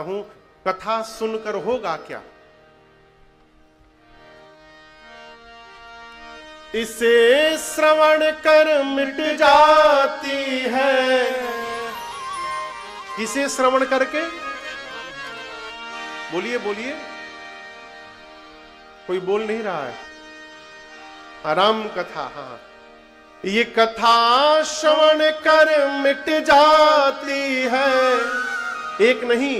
हूं, कथा सुनकर होगा क्या। इसे श्रवण कर मिट जाती है। किसे श्रवण करके? बोलिए बोलिए, कोई बोल नहीं रहा है। राम कथा, हाँ, ये कथा श्रवण कर मिट जाती है। एक नहीं,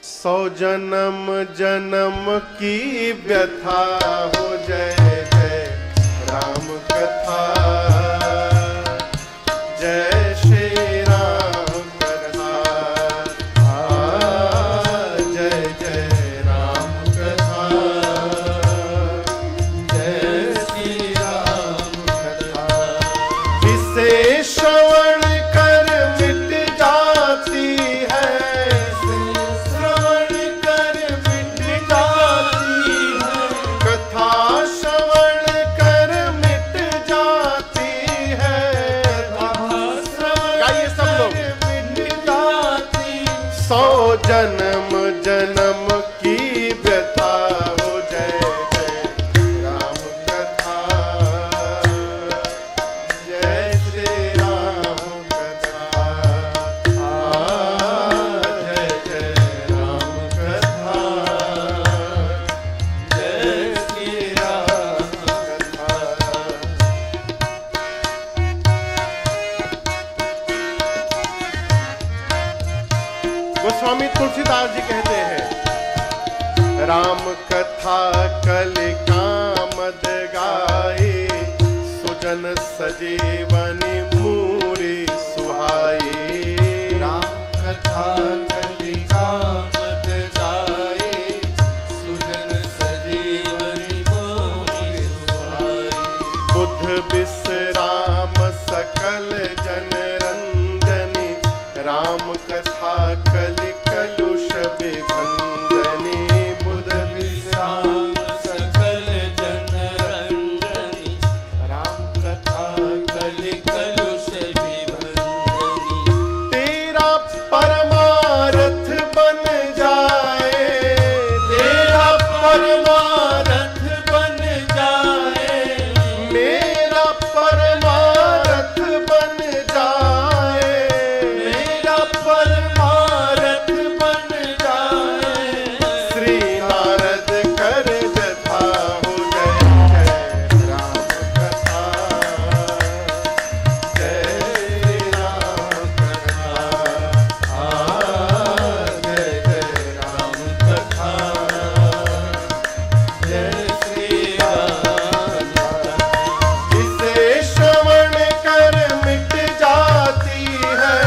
100 जन्म जन्म की व्यथा हो। जय जय राम कथा, जय श्री राम कथा, जय जय राम कथा, जय श्री राम कथा। जिसे श्रवण कर मिट जाती है, श्रवण कर मिट जाती है। कथा श्रवण कर मिट जाती है। गाइए सब लोग। मिट जाती 100 जन्म जन्म की व्यथा हो। जय जय राम कथा, जय श्री राम कथा, जय जय राम कथा, जय श्री राम कथा। गोस्वामी तुलसीदास जी कहते हैं, राम कथा कल कामद गाए, सुजन सजीवनी मूरी सुहाई। राम कथा कल कामद गाए, सुजन सजीवनी मूरी सुहाई। बुद्ध विश्राम सकल जन रंजनी, राम कथा कलि कलुष विभंजनी। बुध विश्राम सकल जन रंजनी, राम कथा कलि कलुष विभंजनी। तेरा परमारथ बन जाए, तेरा परमारथ बन जाए। मेरा परमारथ बन जाए, मेरा परमारथ बन जाए। श्री नारद कर जथा हो। जय जय राम कथा, जय श्री राम कथा, जय जय राम कथा, जय श्री राम कथा। इसे श्रवण कर मिट जाती है,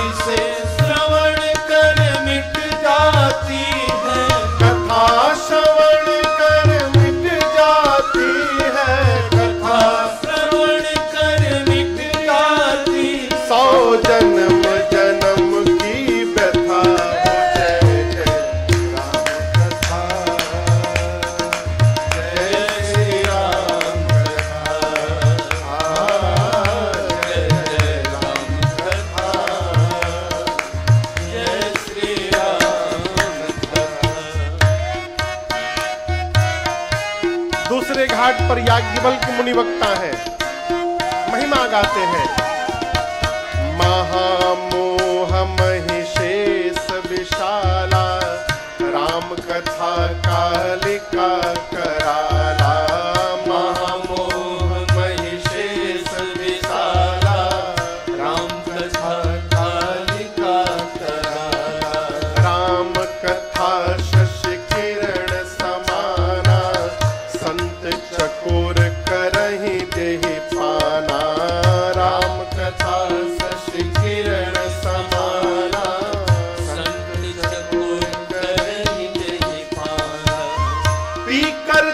इसे श्रवण कर मिट जाती है। कथा श्रवण कर मिट जाती है। कथा श्रवण कर मिट जाती। 100 जन्म जन्म की व्यथा हो। जय जय राम कथा, जय श्री राम कथा, जय जय राम कथा, जय श्री राम कथा। दूसरे घाट पर याज्ञवल्क्य मुनि वक्ता है, महिमा गाते हैं। महामोह महिषेश विशाला, राम कथा कालिका कराला। महामोह महिषेश विशाला, राम कथा कालिका कराला। राम कथा शशि किरण समाना, संत चकोर करहि देहि पाना। राम कथा शशि किरण समाना, संत चकोर करहि देहि पाना। पीकर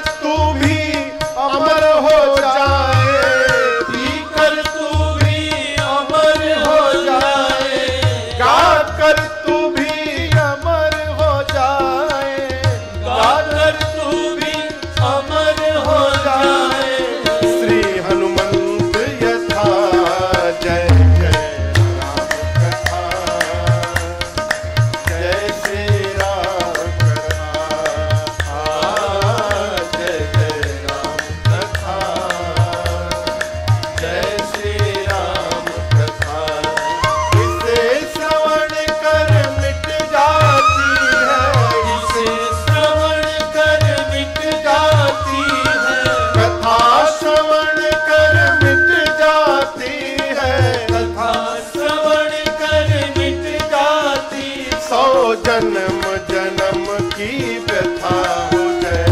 जन्म जन्म की व्यथा हो। जय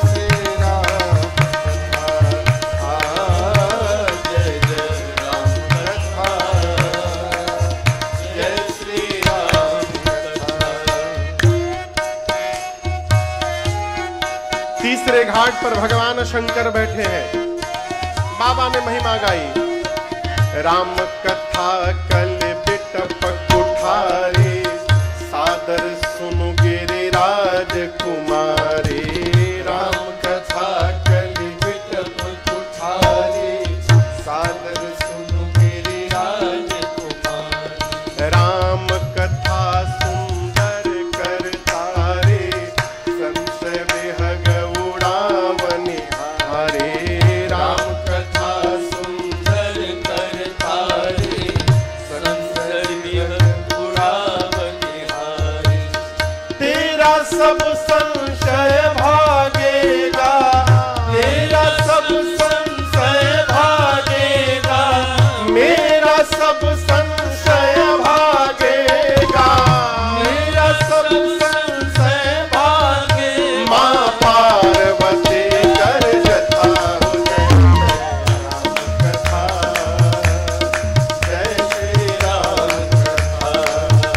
जय राम कथा, जय जय राम कथा, जय श्री राम कथा। तीसरे घाट पर भगवान शंकर बैठे हैं। बाबा ने महिमा गाई। राम कथा कल बिटप कुठारी, सादर सुनु गिरिराज कुमारी। राम कथा कल बिटप कुठारी, सादर सुनु गिरिराज कुमारी। राम कथा सुंदर करतारे, संशय विहग उड़ावनिहारे। राम कथा सुंदर करतारे, संशय विहग उड़ावनिहारे। तेरा सब संशय भागेगा, तेरा सब संशय भागेगा, मेरा सब संशय भागेगा, मेरा सब संशय भागेगा। माँ पार्वती कर जता हो। जय जय राम कथा, जय श्री राम कथा, जय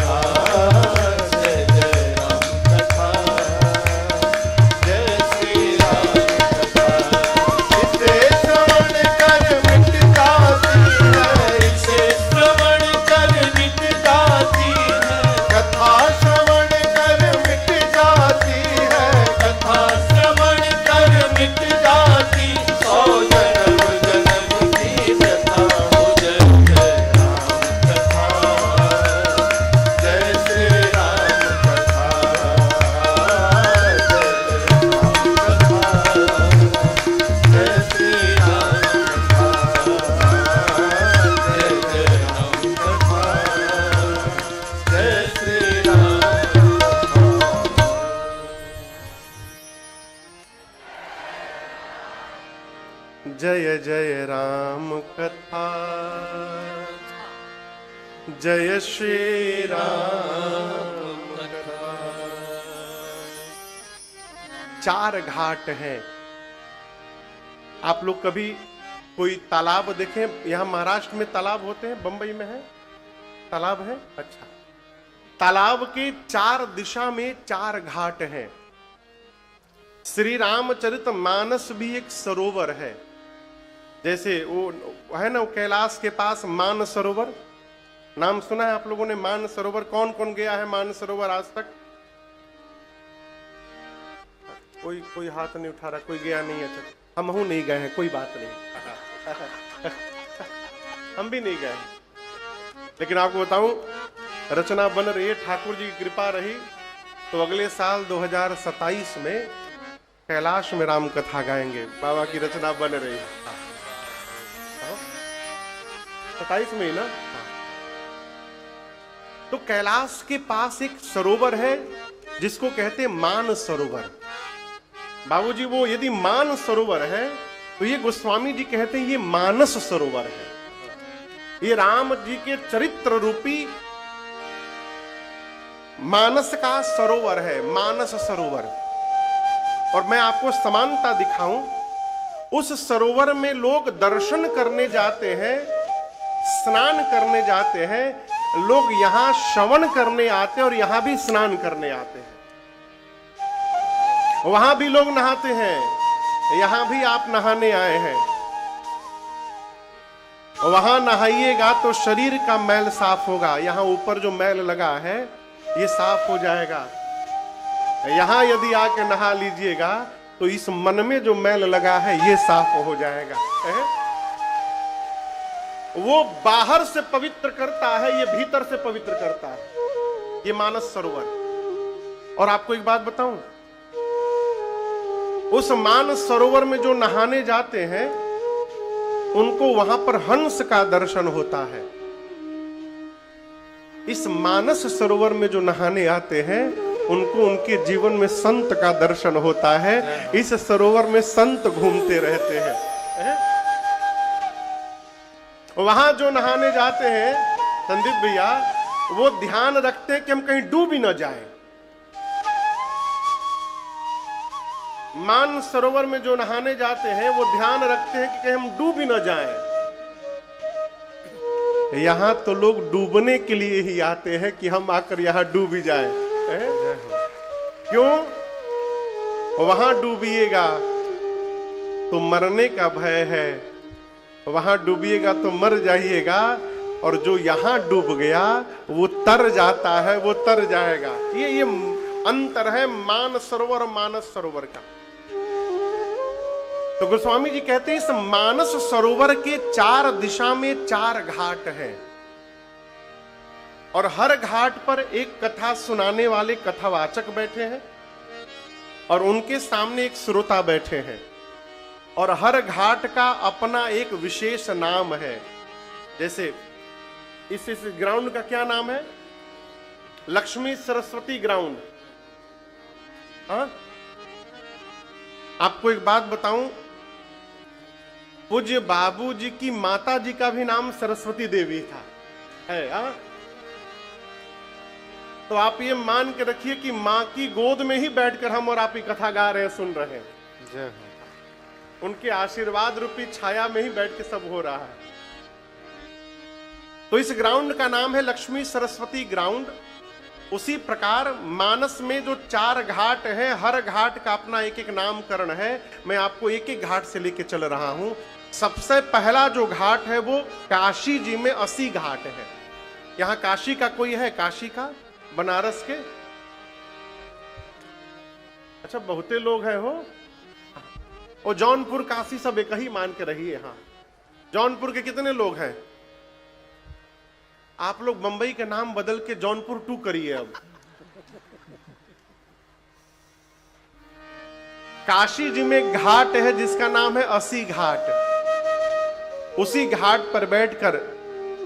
श्री राम कथा, जय श्री राम कथा। श्रवण कर मिट जाती है, कथा श्रवण कर मिट जाती है, कथा श्रवण कर मिट जाती। सौ जन्म जन्म की व्यथा हो। जय जय राम कथा, जय श्री राम कथा, जय राम कथा, जय श्री राम कथा, जय जय राम कथा, जय श्री राम कथा। जय जय राम कथा, जय श्री राम कथा। चार घाट हैं। आप लोग कभी कोई तालाब देखें? यहां महाराष्ट्र में तालाब होते हैं, बंबई में है तालाब है। अच्छा, तालाब के चार दिशा में चार घाट हैं। श्री रामचरित मानस भी एक सरोवर है। जैसे वो है ना, वो कैलाश के पास मान सरोवर, नाम सुना है आप लोगों ने? मान सरोवर कौन कौन गया है मान सरोवर आज तक? कोई कोई हाथ नहीं उठा रहा, कोई गया नहीं है। हम नहीं गए हैं, कोई बात नहीं। हम भी नहीं गए हैं, लेकिन आपको बताऊं, रचना बन रही है, ठाकुर जी की कृपा रही तो अगले साल 2027 में कैलाश में राम कथा गाएंगे। बाबा की रचना बन रही है। 27 में ही ना। तो कैलाश के पास एक सरोवर है जिसको कहते हैं मान सरोवर। बाबूजी, वो यदि मान सरोवर है तो ये गोस्वामी जी कहते हैं ये मानस सरोवर है। ये राम जी के चरित्र रूपी मानस का सरोवर है, मानस सरोवर। और मैं आपको समानता दिखाऊं, उस सरोवर में लोग दर्शन करने जाते हैं, स्नान करने जाते हैं, लोग यहां श्रवण करने आते हैं और यहां भी स्नान करने आते हैं। वहां भी लोग नहाते हैं, यहां भी आप नहाने आए हैं। वहां नहाइएगा तो शरीर का मैल साफ होगा। यहां ऊपर जो मैल लगा है ये साफ हो जाएगा। यहां यदि आके नहा लीजिएगा तो इस मन में जो मैल लगा है ये साफ हो जाएगा। वो बाहर से पवित्र करता है, ये भीतर से पवित्र करता है, ये मानस सरोवर। और आपको एक बात बताऊं, उस मानस सरोवर में जो नहाने जाते हैं उनको वहां पर हंस का दर्शन होता है। इस मानस सरोवर में जो नहाने आते हैं उनको उनके जीवन में संत का दर्शन होता है। इस सरोवर में संत घूमते रहते हैं। वहां जो नहाने जाते हैं संदीप भैया, वो ध्यान रखते हैं कि हम कहीं डूब ही न जाएं। मान सरोवर में जो नहाने जाते हैं वो ध्यान रखते हैं कि कहीं हम डूब ही न जाएं। यहां तो लोग डूबने के लिए ही आते हैं कि हम आकर यहां डूब ही जाएं। क्यों? वहां डूबिएगा तो मरने का भय है, वहां डूबिएगा तो मर जाइएगा, और जो यहां डूब गया वो तर जाता है, वो तर जाएगा। ये अंतर है मान सरोवर और मानस सरोवर का। तो गोस्वामी जी कहते हैं इस मानस सरोवर के 4 दिशा में 4 घाट हैं, और हर घाट पर एक कथा सुनाने वाले कथावाचक बैठे हैं, और उनके सामने एक श्रोता बैठे हैं, और हर घाट का अपना एक विशेष नाम है। जैसे इस ग्राउंड का क्या नाम है? लक्ष्मी सरस्वती ग्राउंड। हाँ, आपको एक बात बताऊं, पूज्य बाबूजी की माता जी का भी नाम सरस्वती देवी था, है। हाँ, तो आप ये मान के रखिए कि माँ की गोद में ही बैठकर हम और आप ही कथा गा रहे हैं, सुन रहे हैं। जय हो। उनके आशीर्वाद रूपी छाया में ही बैठ के सब हो रहा है। तो इस ग्राउंड का नाम है लक्ष्मी सरस्वती ग्राउंड। उसी प्रकार मानस में जो 4 घाट हैं, हर घाट का अपना एक एक नामकरण है। मैं आपको एक एक घाट से लेके चल रहा हूं। सबसे पहला जो घाट है वो काशी जी में 80 घाट है। यहां काशी का कोई है? काशी का, बनारस के? अच्छा, बहुते लोग हैं हो। और जौनपुर काशी सब एक ही मान के रहिए। हाँ, जौनपुर के कितने लोग हैं? आप लोग बंबई के नाम बदल के जौनपुर 2 करिए। अब काशी जी में घाट है जिसका नाम है 80 घाट। उसी घाट पर बैठकर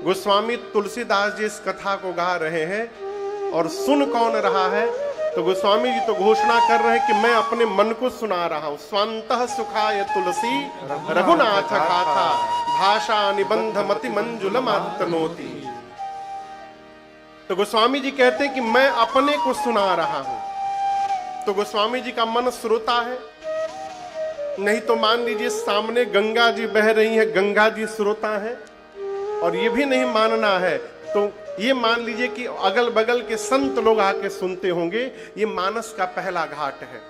गोस्वामी तुलसीदास जी इस कथा को गा रहे हैं। और सुन कौन रहा है? तो गोस्वामी जी तो घोषणा कर रहे हैं कि मैं अपने मन को सुना रहा हूं। स्वांतः सुखाय तुलसी रघुनाथ गाथा, भाषा निबंध मति मंजुलम आत्मनोति। तो गोस्वामी जी कहते हैं कि मैं अपने को सुना रहा हूं। तो गोस्वामी जी का मन श्रोता है। नहीं तो मान लीजिए सामने गंगा जी बह रही है, गंगा जी श्रोता है। और ये भी नहीं मानना है तो ये मान लीजिए कि अगल बगल के संत लोग आके सुनते होंगे। ये मानस का पहला घाट है।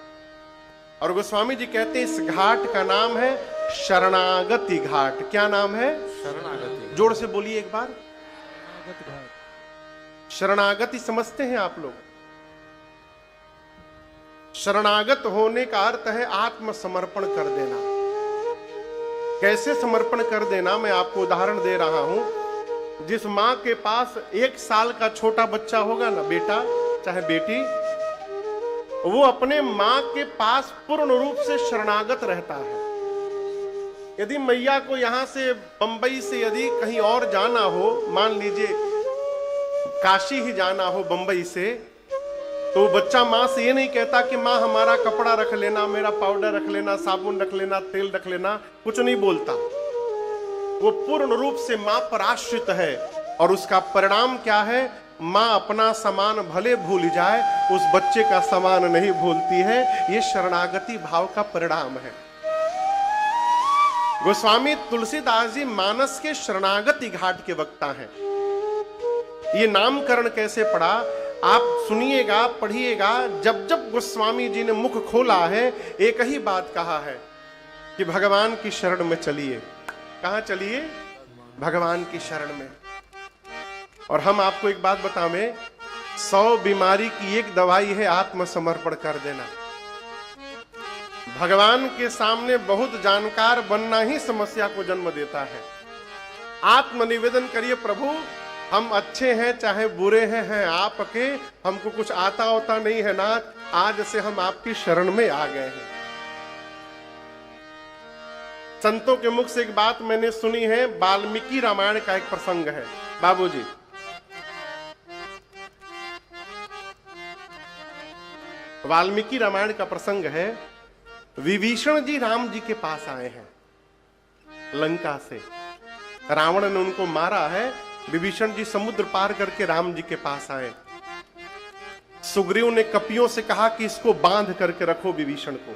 और गोस्वामी जी कहते हैं इस घाट का नाम है शरणागति घाट। क्या नाम है? शरणागति। जोर से बोलिए एक बार। शरणागति समझते हैं आप लोग? शरणागत होने का अर्थ है आत्मसमर्पण कर देना। कैसे समर्पण कर देना? मैं आपको उदाहरण दे रहा हूं। जिस मां के पास 1 साल का छोटा बच्चा होगा ना, बेटा चाहे बेटी, वो अपने मां के पास पूर्ण रूप से शरणागत रहता है। यदि मैया को यहां से बंबई से यदि कहीं और जाना हो, मान लीजिए काशी ही जाना हो बंबई से, तो बच्चा मां से ये नहीं कहता कि मां हमारा कपड़ा रख लेना, मेरा पाउडर रख लेना, साबुन रख लेना, तेल रख लेना। कुछ नहीं बोलता। वो पूर्ण रूप से मां पर आश्रित है। और उसका परिणाम क्या है? मां अपना सामान भले भूल जाए, उस बच्चे का सामान नहीं भूलती है। ये शरणागति भाव का परिणाम है। गोस्वामी तुलसीदास जी मानस के शरणागति घाट के वक्ता हैं। ये नामकरण कैसे पड़ा आप सुनिएगा, पढ़िएगा। जब जब गोस्वामी जी ने मुख खोला है, एक ही बात कहा है कि भगवान की शरण में चलिए। कहां चलिए? भगवान की शरण में। और हम आपको एक बात बतावें, 100 बीमारी की एक दवाई है आत्मसमर्पण कर देना। भगवान के सामने बहुत जानकार बनना ही समस्या को जन्म देता है। आत्मनिवेदन करिए, प्रभु हम अच्छे हैं चाहे बुरे हैं आपके, हमको कुछ आता होता नहीं है ना, आज से हम आपकी शरण में आ गए हैं। संतों के मुख से एक बात मैंने सुनी है, वाल्मीकि रामायण का एक प्रसंग है। बाबूजी, वाल्मीकि रामायण का प्रसंग है। विभीषण जी राम जी के पास आए हैं लंका से। रावण ने उनको मारा है। विभीषण जी समुद्र पार करके राम जी के पास आए। सुग्रीव ने कपियों से कहा कि इसको बांध करके रखो विभीषण को।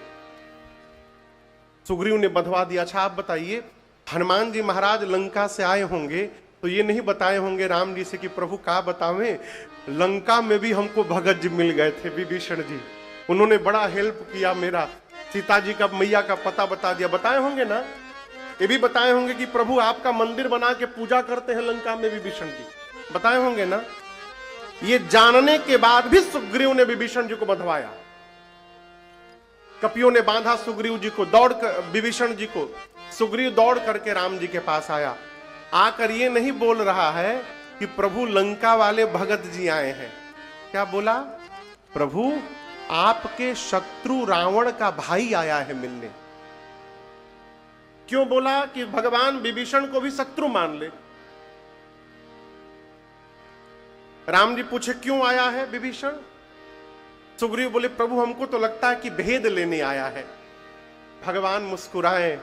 सुग्रीव ने बंधवा दिया। अच्छा आप बताइए, हनुमान जी महाराज लंका से आए होंगे तो ये नहीं बताए होंगे राम जी से कि प्रभु का बतावें, लंका में भी हमको भगत जी मिल गए थे विभीषण जी, उन्होंने बड़ा हेल्प किया, मेरा सीता जी का मैया का पता बता दिया। बताए होंगे ना? ये भी बताए होंगे कि प्रभु आपका मंदिर बना के पूजा करते हैं लंका में विभीषण जी, बताए होंगे ना? ये जानने के बाद भी सुग्रीव ने विभीषण जी को बंधवाया। कपियों ने बांधा सुग्रीव जी को, दौड़ कर विभीषण जी को। सुग्रीव दौड़ करके राम जी के पास आया। आकर ये नहीं बोल रहा है कि प्रभु लंका वाले भगत जी आए हैं। क्या बोला? प्रभु आपके शत्रु रावण का भाई आया है मिलने। क्यों बोला? कि भगवान विभीषण को भी शत्रु मान ले। राम जी पूछे क्यों आया है विभीषण? सुग्रीव बोले प्रभु हमको तो लगता है कि भेद लेने आया है। भगवान मुस्कुराए,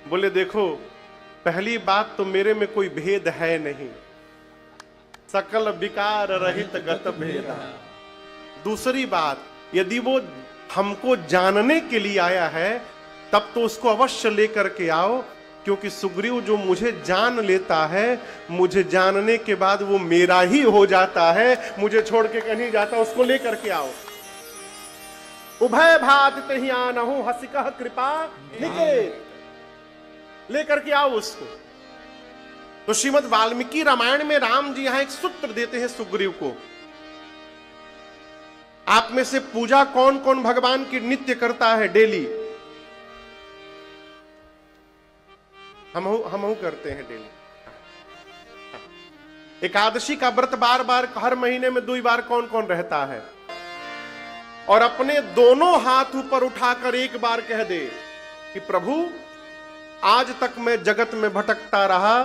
बोले देखो पहली बात तो मेरे में कोई भेद है नहीं, सकल विकार रहित गत भेदा। दूसरी बात, यदि वो हमको जानने के लिए आया है तब तो उसको अवश्य लेकर के आओ, क्योंकि सुग्रीव जो मुझे जान लेता है, मुझे जानने के बाद वो मेरा ही हो जाता है, मुझे छोड़ के कहीं जाता, उसको लेकर के आओ। उभय भात तहि आनहु हसिकह कृपा निकेत, लेकर के आओ उसको। तो श्रीमद् वाल्मीकि रामायण में राम जी यहां एक सूत्र देते हैं सुग्रीव को। आप में से पूजा कौन कौन भगवान की नित्य करता है डेली? हम करते हैं डेली। एकादशी का व्रत बार बार हर महीने में 2 बार कौन कौन रहता है? और अपने दोनों हाथ ऊपर उठाकर एक बार कह दे कि प्रभु आज तक मैं जगत में भटकता रहा,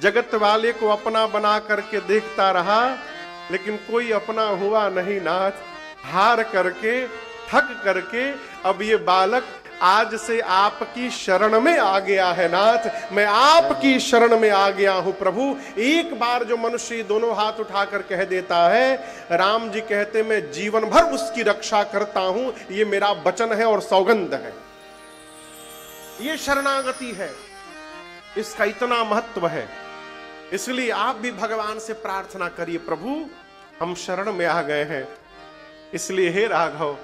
जगत वाले को अपना बना करके देखता रहा, लेकिन कोई अपना हुआ नहीं नाथ। हार करके थक करके अब ये बालक आज से आपकी शरण में आ गया है नाथ, मैं आपकी शरण में आ गया हूं प्रभु। एक बार जो मनुष्य दोनों हाथ उठाकर कह देता है, राम जी कहते मैं जीवन भर उसकी रक्षा करता हूं, ये मेरा वचन है और सौगंध है। ये शरणागति है, इसका इतना महत्व है। इसलिए आप भी भगवान से प्रार्थना करिए, प्रभु हम शरण में आ गए हैं। इसलिए हे राघव,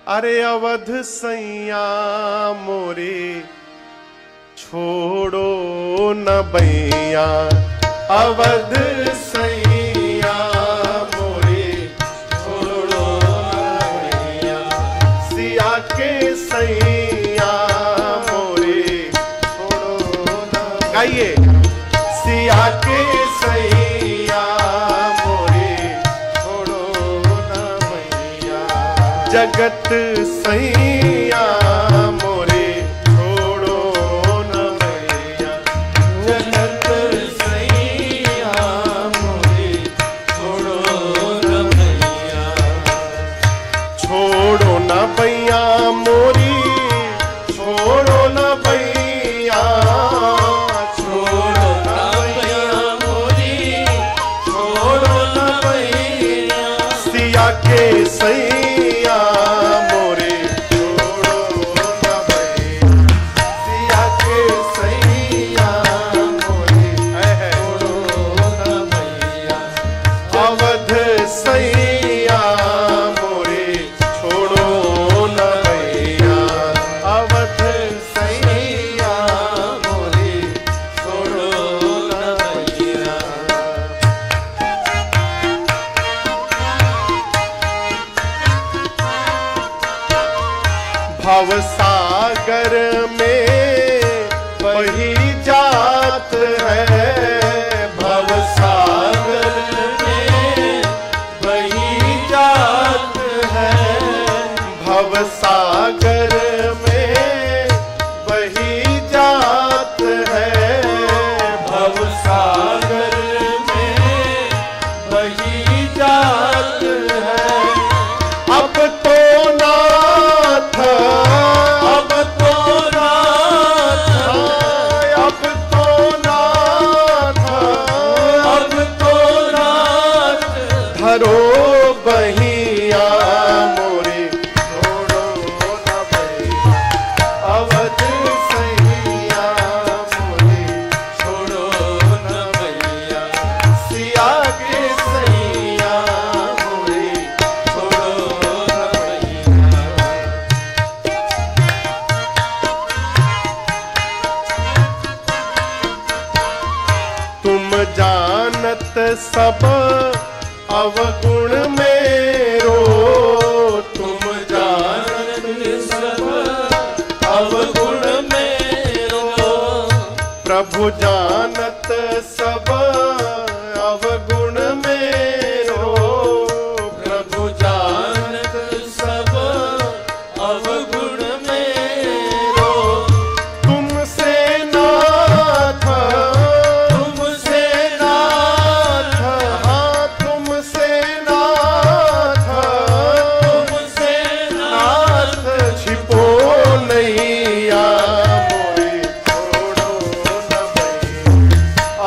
अरे अवध सैया मोरे छोड़ो न बैया, अवध सैया मोरे छोड़ो न बैया, सिया के सैया मोरे छोड़ो न, गाइए, सिया के सैया मोरे छोड़ो न बैया, जगत सैया मोरे छोड़ो न भैया, जगत सैया मोरे छोड़ो न भैया, छोड़ो न भैया मोरी, छोड़ो न भैया, छोड़ो न भैया मोरी, छोड़ो न भैया, सिया के सैया मोरे छोड़ो न भैया, सिया के सैया मोरे छोड़ो न भैया, अवध सैया मोरे छोड़ो न भैया, अवध सैया मोरे छोड़ो न भैया। भव सागर में बही जात है, भव सागर में बही जात है, भव सागर में बही जात है, भव सागर में बही जात है। अब तो नाथ, अब तो नाथ, अब तो जानत सब अवगुण मेरो, तुम जानत सब अवगुण मेरो, प्रभु जानत सब अवगुण मेरो, प्रभु जानत सब अवगुण मेरो, तुमसे नाथ, तुमसे नाथ, हाँ तुमसे नाथ, तुमसे नाथ, छिपो नैया मोरी छोड़ो न भई,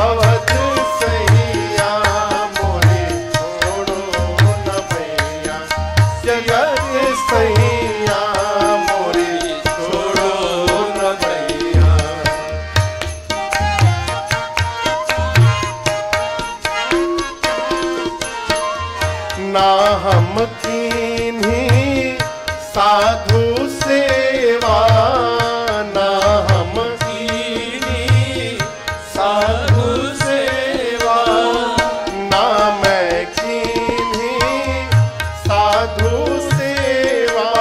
अवध सैया मोरी छोड़ो न भैया, जगत सैया मोरी छोड़ो न भैया। ना हम कीन्ही साधु सेवा, ना हम कीन्ही साधु सेवा, ना मैं कीन्ही साधु सेवा,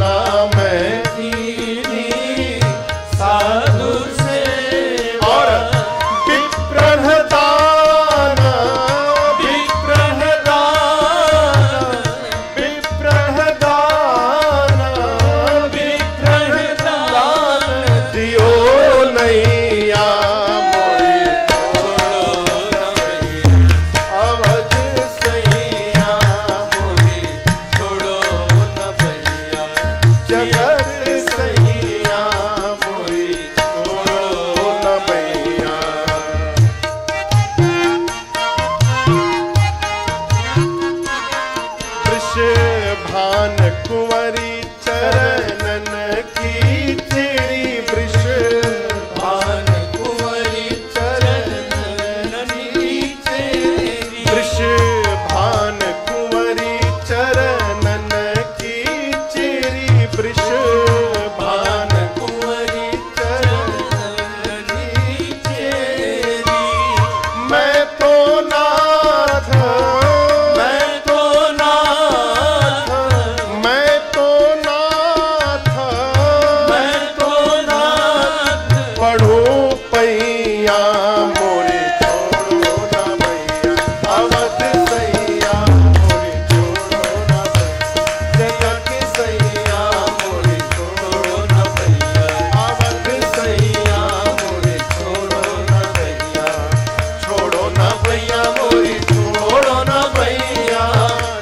ना मैं कीन्ही साधु सेवा, और विप्रहदान, विप्रहदान, विप्रहदान, विप्रहदान, दियो नैया मोरी छोड़ो न भैया, अवध सैया मोरी छोड़ो न भैया, जगत सैया मोरी छोड़ो न भैया। वृषभान कुंवरी चरणन की चिड़ी, वृषभान कुंवरी चरणन की चिड़ी, वृषभान कुंवरी चरणन की चिड़ी, वृषभान कुंवरी चरणन की चिड़ी, मैं तो नाथ, मैं तो नाथ, मैं तो नाथ, मैं तो नाथ, पढ़ो पैया मोरे छोड़ो न भैया, अवध सैया मोरे छोड़ो न भैया, जगत सैया मोरे छोड़ो न भैया, अवध सैया मोरे छोड़ो न भैया, छोड़ो न भैया मोरी छोड़ो न भैया,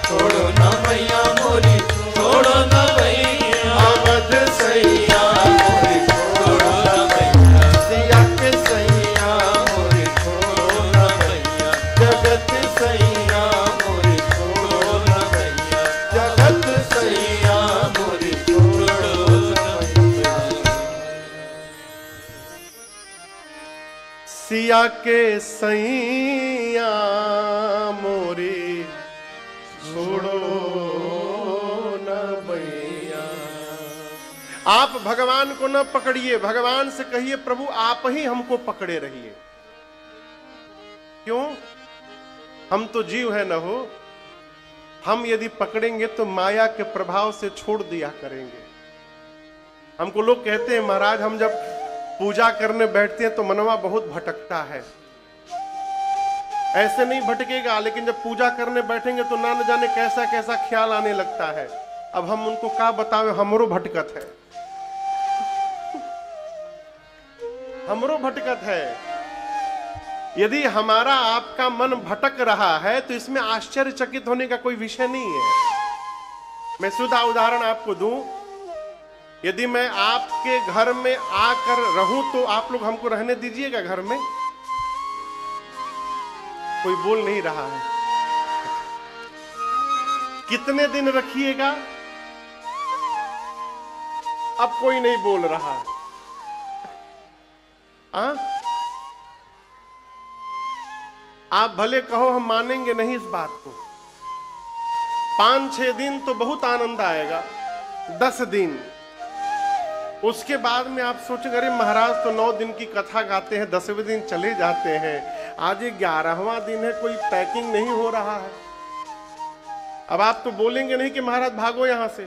छोड़ो न भैया मोरी छोड़ो न भैया, अवध सैया मोरी छोड़ो न भैया, सिया के सैया मोरी छोड़ो न भैया, जगत सैया मोरी छोड़ो न भैया, जगत सैया मोरी छोड़ो न भैया। सिया के सैया मोरी छोड़ो न भैया। आप भगवान को न पकड़िए, भगवान से कहिए प्रभु आप ही हमको पकड़े रहिए। क्यों? हम तो जीव है न हो, हम यदि पकड़ेंगे तो माया के प्रभाव से छोड़ दिया करेंगे। हमको लोग कहते हैं महाराज हम जब पूजा करने बैठते हैं तो मनवा बहुत भटकता है। ऐसे नहीं भटकेगा, लेकिन जब पूजा करने बैठेंगे तो ना न जाने कैसा कैसा ख्याल आने लगता है। अब हम उनको क्या बतावे, हमरो भटकत है, हमरो भटकत है। यदि हमारा आपका मन भटक रहा है तो इसमें आश्चर्यचकित होने का कोई विषय नहीं है। मैं सीधा उदाहरण आपको दूं, यदि मैं आपके घर में आकर रहूं तो आप लोग हमको रहने दीजिएगा घर में? कोई बोल नहीं रहा है। कितने दिन रखिएगा? अब कोई नहीं बोल रहा है। आप भले कहो हम मानेंगे नहीं इस बात को। 5-6 दिन तो बहुत आनंद आएगा, 10 दिन, उसके बाद में आप सोचेंगे अरे महाराज तो 9 दिन की कथा गाते हैं, 10वें दिन चले जाते हैं, आज ये 11वां दिन है, कोई पैकिंग नहीं हो रहा है। अब आप तो बोलेंगे नहीं कि महाराज भागो यहां से।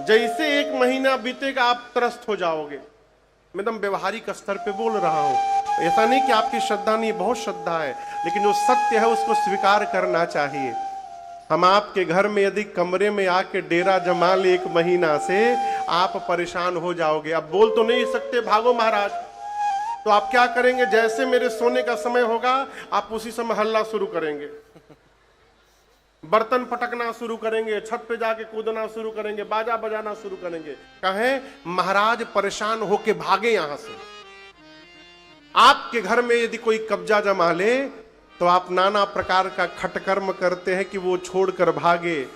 जैसे 1 महीना बीतेगा आप त्रस्त हो जाओगे। मैं एकदम व्यवहारिक स्तर पे बोल रहा हूं। ऐसा नहीं कि आपकी श्रद्धा नहीं, बहुत श्रद्धा है, लेकिन जो सत्य है उसको स्वीकार करना चाहिए। हम आपके घर में यदि कमरे में आके डेरा जमा ले 1 महीना से, आप परेशान हो जाओगे। अब बोल तो नहीं सकते भागो महाराज, तो आप क्या करेंगे? जैसे मेरे सोने का समय होगा आप उसी समय हल्ला शुरू करेंगे, बर्तन पटकना शुरू करेंगे, छत पे जाके कूदना शुरू करेंगे, बाजा बजाना शुरू करेंगे। कहें महाराज परेशान होके भागे यहां से। आपके घर में यदि कोई कब्जा जमा ले तो आप नाना प्रकार का खटकर्म करते हैं कि वो छोड़कर भागे।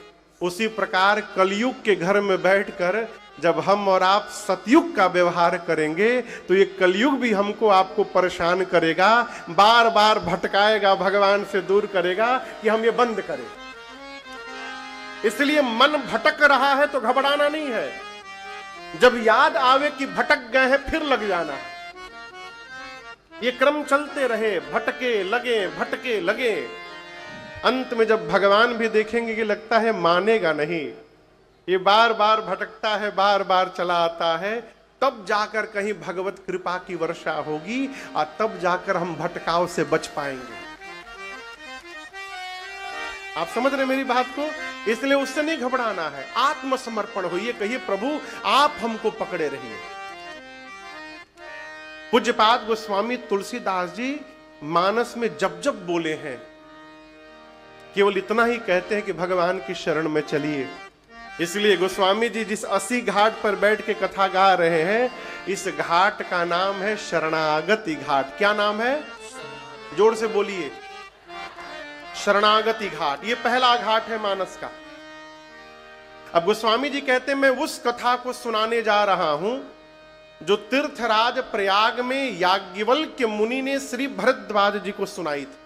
उसी प्रकार कलयुग के घर में बैठकर जब हम और आप सतयुग का व्यवहार करेंगे तो ये कलयुग भी हमको आपको परेशान करेगा, बार बार भटकाएगा, भगवान से दूर करेगा कि हम ये बंद करें। इसलिए मन भटक रहा है तो घबराना नहीं है। जब याद आवे कि भटक गए हैं फिर लग जाना है। ये क्रम चलते रहे, भटके लगे। अंत में जब भगवान भी देखेंगे कि लगता है मानेगा नहीं, ये बार बार भटकता है, बार बार चला आता है, तब जाकर कहीं भगवत कृपा की वर्षा होगी और तब जाकर हम भटकाव से बच पाएंगे। आप समझ रहे मेरी बात को? इसलिए उससे नहीं घबराना है, आत्मसमर्पण होइए, कहिए प्रभु आप हमको पकड़े रहिए। पूज्यपाद गोस्वामी तुलसीदास जी मानस में जब जब बोले हैं केवल इतना ही कहते हैं कि भगवान की शरण में चलिए। इसलिए गोस्वामी जी जिस 80 घाट पर बैठ के कथा गा रहे हैं, इस घाट का नाम है शरणागति घाट। क्या नाम है? जोर से बोलिए, शरणागति घाट। ये पहला घाट है मानस का। अब गोस्वामी जी कहते हैं मैं उस कथा को सुनाने जा रहा हूं जो तीर्थराज प्रयाग में याज्ञवल्क्य मुनि ने श्री भरद्वाज जी को सुनाई थी।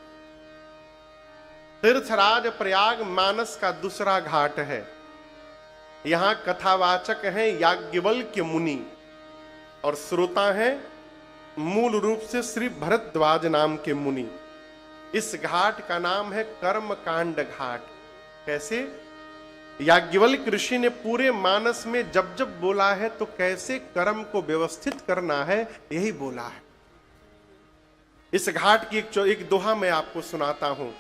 तीर्थराज प्रयाग मानस का दूसरा घाट है। यहां कथावाचक हैं याज्ञवल्क्य मुनि और श्रोता हैं मूल रूप से श्री भरद्वाज नाम के मुनि। इस घाट का नाम है कर्म कांड घाट। कैसे? याज्ञवल्क्य ऋषि ने पूरे मानस में जब जब बोला है तो कैसे कर्म को व्यवस्थित करना है यही बोला है। इस घाट की एक दोहा मैं आपको सुनाता हूं।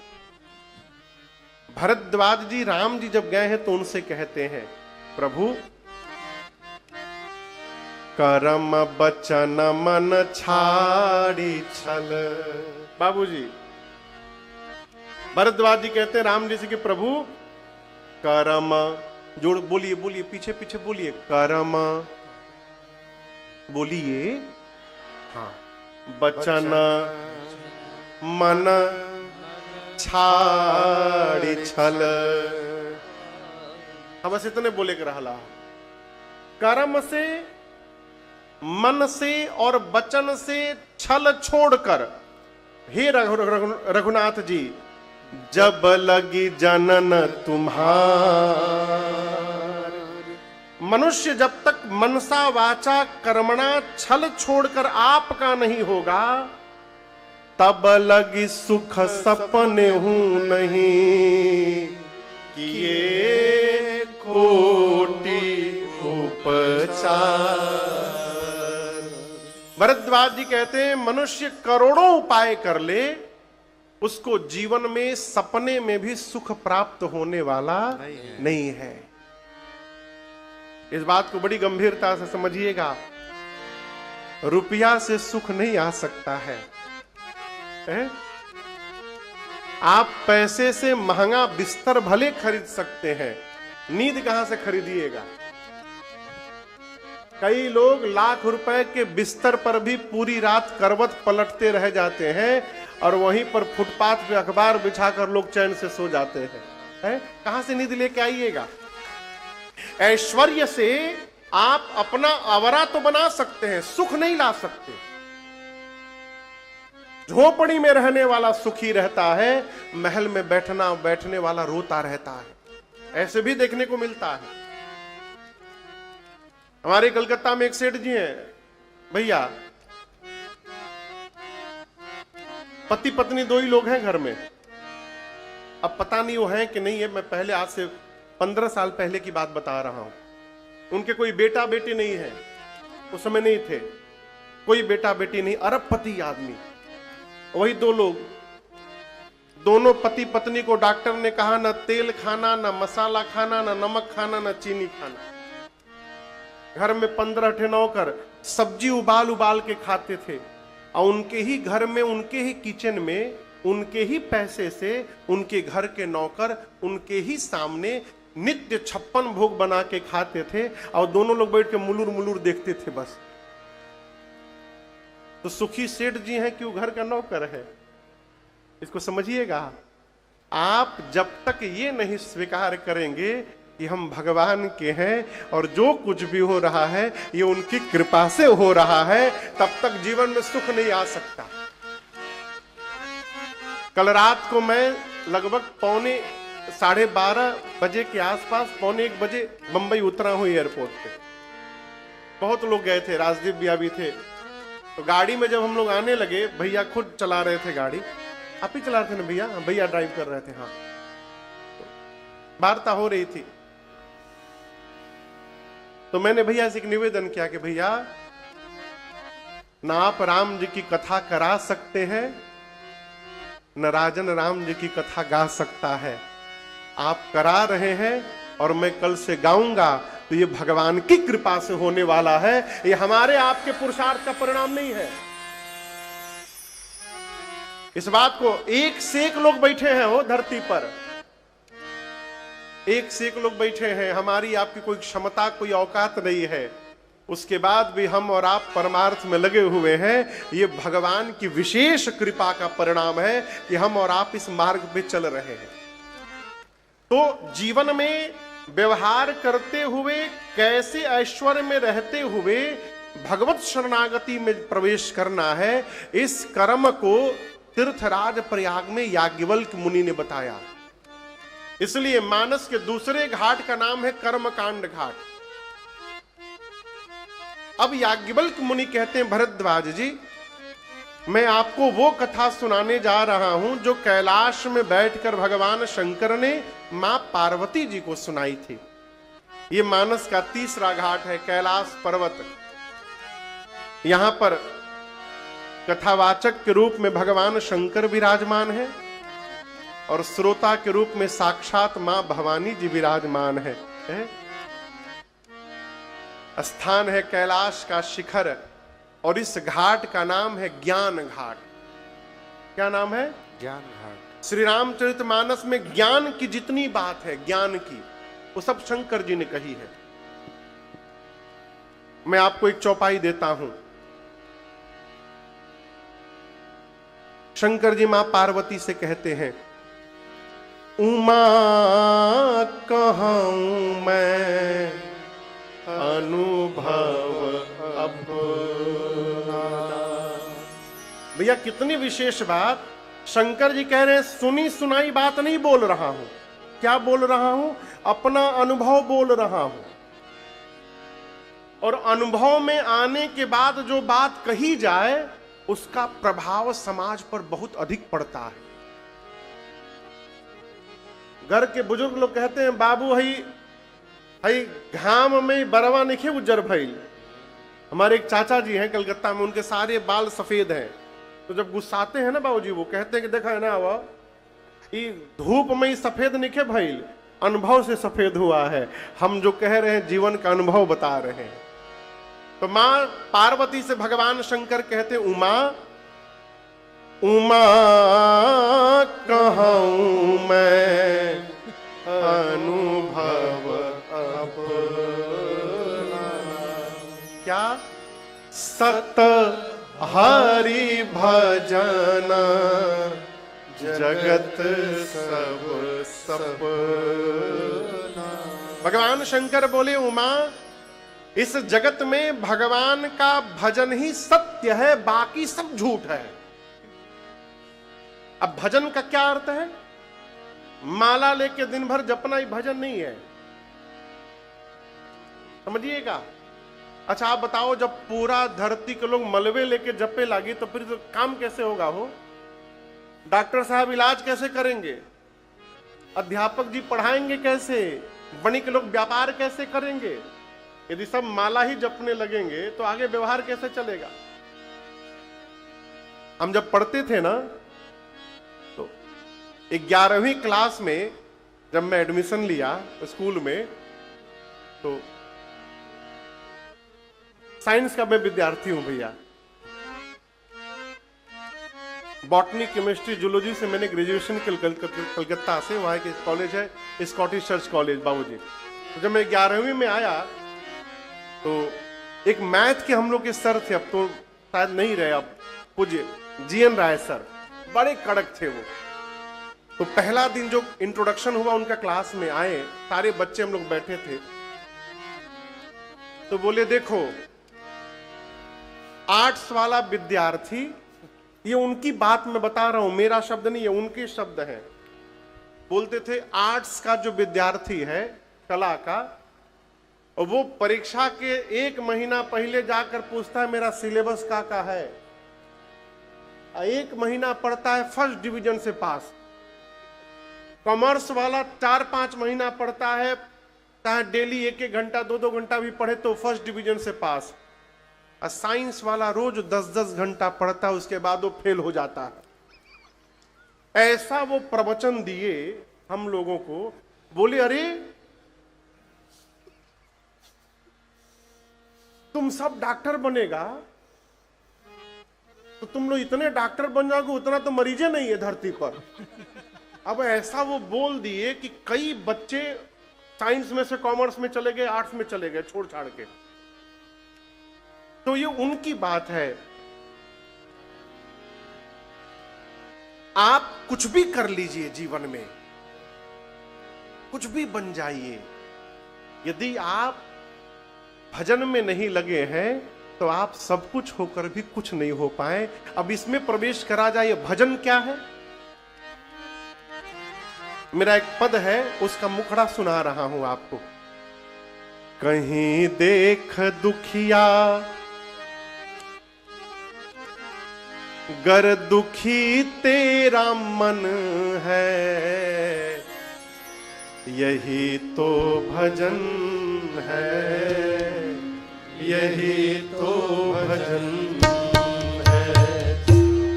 भरद्वाज जी राम जी जब गए हैं तो उनसे कहते हैं प्रभु कर्म बचन मन छाड़ी छल। बाबूजी भरद्वाज जी कहते हैं राम जी से कि प्रभु कर्म, जोड़ बोलिए बोलिए, पीछे पीछे बोलिए, कर्म बोलिए, हाँ, बचन मन छाड़ी छल। हम बस इतने बोले के रहला। कर्म से, मन से और वचन से छल छोड़कर, हे रघुनाथ जी, जब लगी जनन तुम्हार। मनुष्य जब तक मनसा वाचा कर्मणा छल छोड़कर आपका नहीं होगा, तब लगी सुख सपने हूं नहीं, किए कोटि उपचार। भरद्वाज जी कहते हैं मनुष्य करोड़ों उपाय कर ले, उसको जीवन में सपने में भी सुख प्राप्त होने वाला नहीं है। इस बात को बड़ी गंभीरता से समझिएगा। रुपया से सुख नहीं आ सकता है। आप पैसे से महंगा बिस्तर भले खरीद सकते हैं, नींद कहां से खरीदिएगा? कई लोग लाख रुपए के बिस्तर पर भी पूरी रात करवट पलटते रह जाते हैं और वहीं पर फुटपाथ पे अखबार बिछाकर लोग चैन से सो जाते हैं। कहां से नींद लेके आइएगा? ऐश्वर्य से आप अपना आवारा तो बना सकते हैं, सुख नहीं ला सकते। झोपड़ी में रहने वाला सुखी रहता है, महल में बैठने वाला रोता रहता है। ऐसे भी देखने को मिलता है। हमारे कलकत्ता में एक सेठ जी हैं, भैया पति पत्नी दो ही लोग हैं घर में। अब पता नहीं वो हैं कि नहीं है, मैं पहले आज से 15 साल पहले की बात बता रहा हूं। उनके कोई बेटा बेटी नहीं है, उस समय नहीं थे, कोई बेटा बेटी नहीं, अरबपति आदमी, वही दो लोग। दोनों पति पत्नी को डॉक्टर ने कहा न तेल खाना, न मसाला खाना, न नमक खाना, न चीनी खाना। घर में 15 ठे नौकर सब्जी उबाल उबाल के खाते थे, और उनके ही घर में, उनके ही किचन में, उनके ही पैसे से उनके घर के नौकर उनके ही सामने नित्य 56 भोग बना के खाते थे, और दोनों लोग बैठ के मुलुर मुलुर देखते थे बस। तो सुखी सेठ जी हैं कि वो घर का नौकर है, इसको समझिएगा। आप जब तक ये नहीं स्वीकार करेंगे कि हम भगवान के हैं और जो कुछ भी हो रहा है ये उनकी कृपा से हो रहा है, तब तक जीवन में सुख नहीं आ सकता। कल रात को मैं लगभग 12:30 बजे के आसपास, 1:45 बजे बंबई उतरा हूं एयरपोर्ट पे। बहुत लोग गए थे, राजदीप भैया भी थे। तो गाड़ी में जब हम लोग आने लगे, भैया खुद चला रहे थे गाड़ी। आप ही चला रहे थे ना भैया? भैया ड्राइव कर रहे थे। हाँ, वार्ता हो रही थी। तो मैंने भैया से एक निवेदन किया कि भैया, ना आप राम जी की कथा करा सकते हैं, न राजन राम जी की कथा गा सकता है। आप करा रहे हैं और मैं कल से गाऊंगा, तो ये भगवान की कृपा से होने वाला है, ये हमारे आपके पुरुषार्थ का परिणाम नहीं है। इस बात को एक से एक लोग बैठे हैं वो धरती पर, एक से एक लोग बैठे हैं। हमारी आपकी कोई क्षमता, कोई औकात नहीं है, उसके बाद भी हम और आप परमार्थ में लगे हुए हैं। ये भगवान की विशेष कृपा का परिणाम है कि हम और आप इस मार्ग पे चल रहे हैं। तो जीवन में व्यवहार करते हुए, कैसे ऐश्वर्य में रहते हुए भगवत शरणागति में प्रवेश करना है, इस कर्म को तीर्थराज प्रयाग में याज्ञवल्क्य मुनि ने बताया। इसलिए मानस के दूसरे घाट का नाम है कर्मकांड घाट। अब याज्ञवल्क्य मुनि कहते हैं, भरद्वाज जी, मैं आपको वो कथा सुनाने जा रहा हूं जो कैलाश में बैठकर भगवान शंकर ने मां पार्वती जी को सुनाई थी। ये मानस का तीसरा घाट है, कैलाश पर्वत। यहां पर कथावाचक के रूप में भगवान शंकर विराजमान है और श्रोता के रूप में साक्षात मां भवानी जी विराजमान है। स्थान है कैलाश का शिखर, और इस घाट का नाम है ज्ञान घाट। क्या नाम है? ज्ञान घाट। श्री रामचरितमानस में ज्ञान की जितनी बात है, ज्ञान की, वो सब शंकर जी ने कही है। मैं आपको एक चौपाई देता हूं। शंकर जी मां पार्वती से कहते हैं, उमा कहूं मैं अनुभव अपना। भैया कितनी विशेष बात। शंकर जी कह रहे हैं, सुनी सुनाई बात नहीं बोल रहा हूं। क्या बोल रहा हूं? अपना अनुभव बोल रहा हूं। और अनुभव में आने के बाद जो बात कही जाए, उसका प्रभाव समाज पर बहुत अधिक पड़ता है। घर के बुजुर्ग लोग कहते हैं, बाबू हई घाम में बरवा नहीं उज्जर भइल। हमारे एक चाचा जी हैं कलकत्ता में, उनके सारे बाल सफेद हैं। तो जब गुस्साते हैं ना बाबूजी, वो कहते हैं कि देखा है ना, वो धूप में सफेद नहीं भइल, अनुभव से सफेद हुआ है। हम जो कह रहे हैं जीवन का अनुभव बता रहे हैं। तो मां पार्वती से भगवान शंकर कहते, उमा उमा कहूं मैं अनुभव अपना। क्या? सत हरि भजन जगत सब सपना। भगवान शंकर बोले, उमा, इस जगत में भगवान का भजन ही सत्य है, बाकी सब झूठ है। अब भजन का क्या अर्थ है? माला लेके दिन भर जपना ही भजन नहीं है, समझिएगा। अच्छा आप बताओ, जब पूरा धरती के लोग मलबे लेके जपे लागी तो फिर तो काम कैसे होगा? हो डॉक्टर साहब इलाज कैसे करेंगे, अध्यापक जी पढ़ाएंगे कैसे, वणिक लोग व्यापार कैसे करेंगे। यदि सब माला ही जपने लगेंगे तो आगे व्यवहार कैसे चलेगा। हम जब पढ़ते थे ना तो 11वीं क्लास में जब मैं एडमिशन लिया स्कूल में, तो साइंस का मैं विद्यार्थी हूं भैया। बॉटनी, केमिस्ट्री, जूलॉजी से मैंने ग्रेजुएशन कलकत्ता से, वहां के कॉलेज है स्कॉटिश चर्च कॉलेज बाबूजी। तो जब मैं 11वीं में आया तो एक मैथ के हम लोग के सर थे, अब तो शायद नहीं रहे, अब पूज्य जीएन राय सर, बड़े कड़क थे वो। तो पहला दिन जो इंट्रोडक्शन हुआ उनका, क्लास में आए, सारे बच्चे हम लोग बैठे थे, तो बोले देखो आर्ट्स वाला विद्यार्थी, ये उनकी बात मैं बता रहा हूं, मेरा शब्द नहीं है, उनके शब्द हैं। बोलते थे आर्ट्स का जो विद्यार्थी है कला का, और वो परीक्षा के 1 महीना पहले जाकर पूछता है मेरा सिलेबस का है, 1 महीना पढ़ता है, फर्स्ट डिवीजन से पास। कॉमर्स वाला 4-5 महीना पढ़ता है, चाहे डेली 1-1 घंटा 2-2 घंटा भी पढ़े तो फर्स्ट डिवीजन से पास। और साइंस वाला रोज 10-10 घंटा पढ़ता है, उसके बाद वो फेल हो जाता है। ऐसा वो प्रवचन दिए हम लोगों को। बोले अरे तुम सब डॉक्टर बनेगा तो तुम लोग इतने डॉक्टर बन जाओगे, उतना तो मरीजे नहीं है धरती पर। अब ऐसा वो बोल दिए कि कई बच्चे साइंस में से कॉमर्स में चले गए, आर्ट्स में चले गए छोड़ छाड़ के। तो ये उनकी बात है। आप कुछ भी कर लीजिए जीवन में, कुछ भी बन जाइए, यदि आप भजन में नहीं लगे हैं तो आप सब कुछ होकर भी कुछ नहीं हो पाए। अब इसमें प्रवेश करा जाए, भजन क्या है। मेरा एक पद है, उसका मुखड़ा सुना रहा हूं आपको। कहीं देख दुखिया गर दुखी तेरा मन है, यही तो भजन है, यही तो भजन है।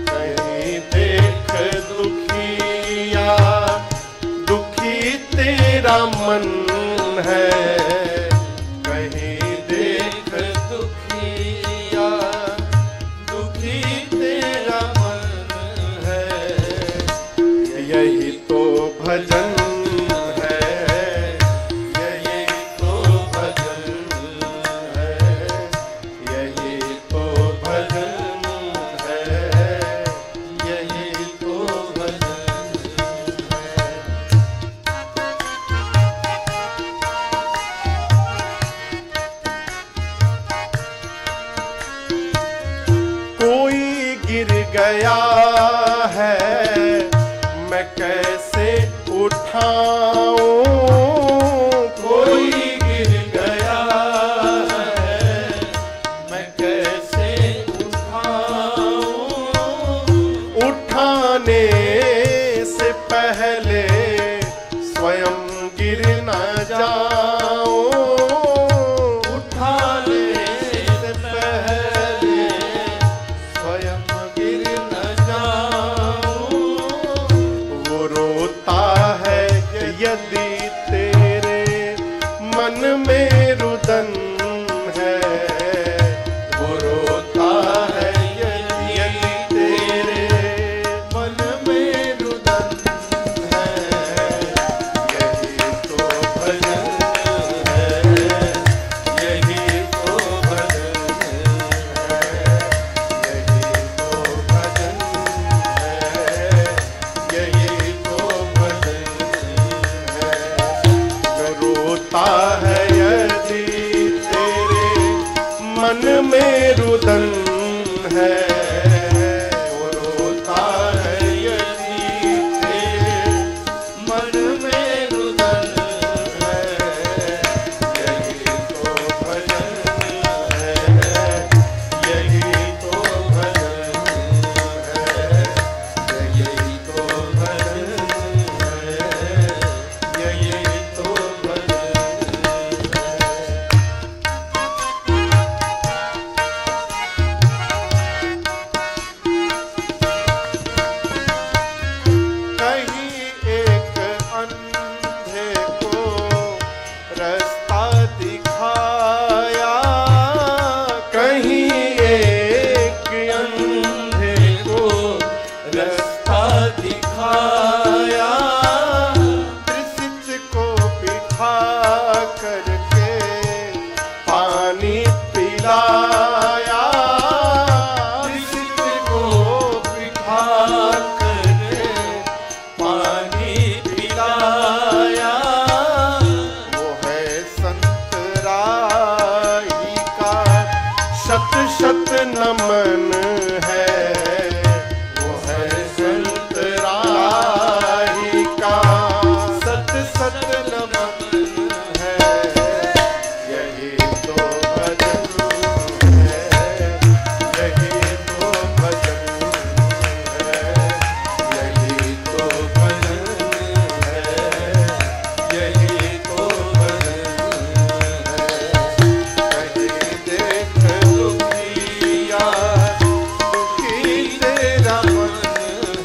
कहीं देख दुखिया दुखी तेरा मन है, कहीं देख दुखिया दुखी तेरा मन है, यही तो भजन गया है मैं कैसे उठाऊं, कोई गिर गया है मैं कैसे उठाऊं, उठाने से पहले स्वयं गिर न जाऊं, उठाने से पहले स्वयं यदि तेरे मन में रुदन है, वो रोता है यदि तेरे मन में रुदन है, यही तो भजन नमन है, वो है संत राही का सत सत नमन है। यही तो भजन है, यही तो भजन है, यही तो भजन है, यही तो भजन है। कहीं देख दुखिया, दुखी तेरा मन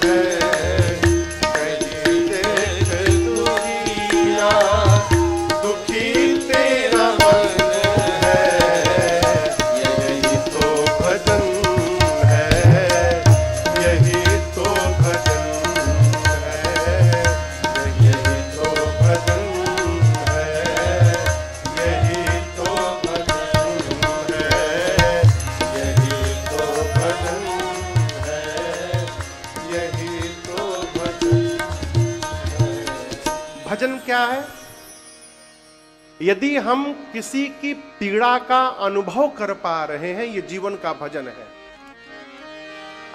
है, कहीं देख दुखिया, दुखी तेरा मन है। यही तो भजन है, यही तो भजन है, यही तो भजन है, यही तो भजन है, यही तो भजन है, यही तो भजन है। भजन क्या है? यदि हम किसी की पीड़ा का अनुभव कर पा रहे हैं, ये जीवन का भजन है।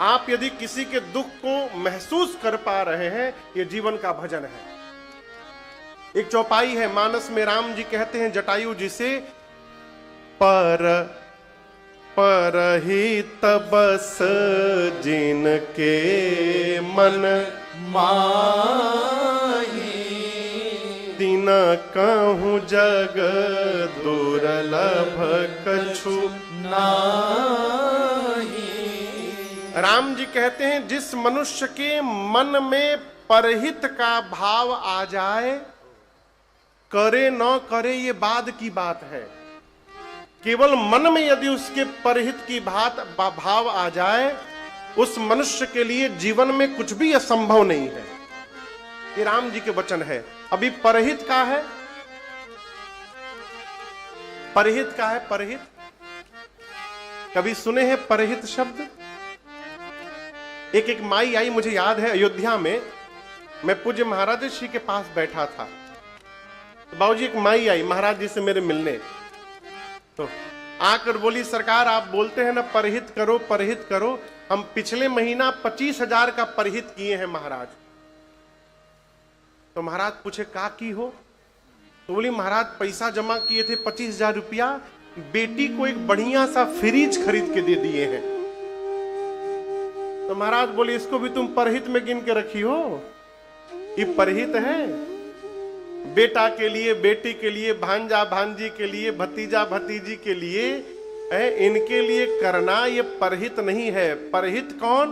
आप यदि किसी के दुख को महसूस कर पा रहे हैं, ये जीवन का भजन है। एक चौपाई है, मानस में राम जी कहते हैं जटायु जी से, परहित बस जिनके मन माही, दिन कहूँ जग दुर्लभ कछु नाही। राम जी कहते हैं जिस मनुष्य के मन में परहित का भाव आ जाए, करे न करे ये बाद की बात है। केवल मन में यदि उसके परहित की भाव आ जाए, उस मनुष्य के लिए जीवन में कुछ भी असंभव नहीं है। ये राम जी के वचन है। अभी परहित का है, परहित का है, परहित कभी सुने हैं परहित शब्द? एक माई आई, मुझे याद है अयोध्या में मैं पूज्य महाराज श्री के पास बैठा था, तो बाबूजी एक माई आई महाराज जी से मेरे मिलने, तो आकर बोली सरकार आप बोलते हैं ना परहित करो परहित करो, हम पिछले महीना 25,000 का परहित किए हैं महाराज। तो महाराज पूछे का की हो? तो बोली महाराज पैसा जमा किए थे 25,000 रुपया, बेटी को एक बढ़िया सा फ्रिज खरीद के दे दिए हैं। तो महाराज बोले इसको भी तुम परहित में गिन के रखी हो? ये परहित है? बेटा के लिए, बेटी के लिए, भांजा भांजी के लिए, भतीजा भतीजी के लिए, इनके लिए करना ये परहित नहीं है। परहित कौन?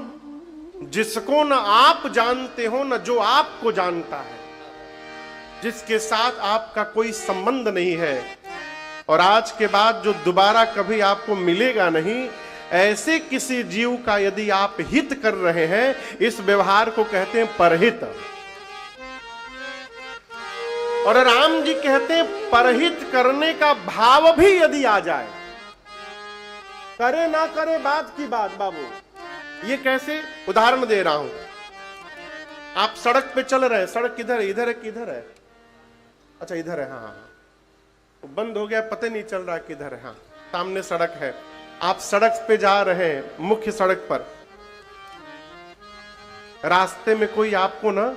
जिसको न आप जानते हो न जो आपको जानता है, जिसके साथ आपका कोई संबंध नहीं है और आज के बाद जो दोबारा कभी आपको मिलेगा नहीं, ऐसे किसी जीव का यदि आप हित कर रहे हैं, इस व्यवहार को कहते हैं परहित। और राम जी कहते हैं परहित करने का भाव भी यदि आ जाए, करे ना करे बात की बात। बाबू ये कैसे? उदाहरण दे रहा हूं। आप सड़क पे चल रहे हैं, सड़क किधर है? इधर है किधर है? अच्छा इधर है, हाँ हाँ, बंद हो गया, पता नहीं चल रहा किधर है। हाँ सामने सड़क है, आप सड़क पे जा रहे हैं, मुख्य सड़क पर, रास्ते में कोई आपको ना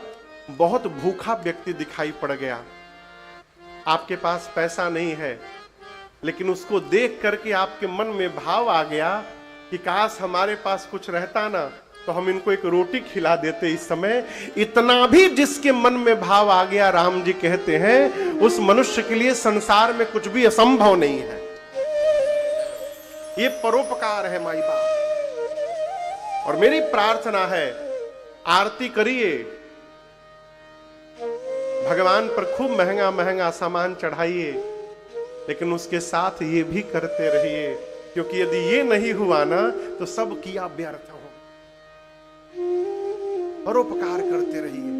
बहुत भूखा व्यक्ति दिखाई पड़ गया, आपके पास पैसा नहीं है, लेकिन उसको देख करके आपके मन में भाव आ गया कि काश हमारे पास कुछ रहता ना तो हम इनको एक रोटी खिला देते इस समय। इतना भी जिसके मन में भाव आ गया, राम जी कहते हैं उस मनुष्य के लिए संसार में कुछ भी असंभव नहीं है। ये परोपकार है माई बाप। और मेरी प्रार्थना है आरती करिए, भगवान पर खूब महंगा महंगा सामान चढ़ाइए, लेकिन उसके साथ ये भी करते रहिए, क्योंकि यदि ये नहीं हुआ ना तो सब किया व्यर्थ हो। परोपकार करते रहिए।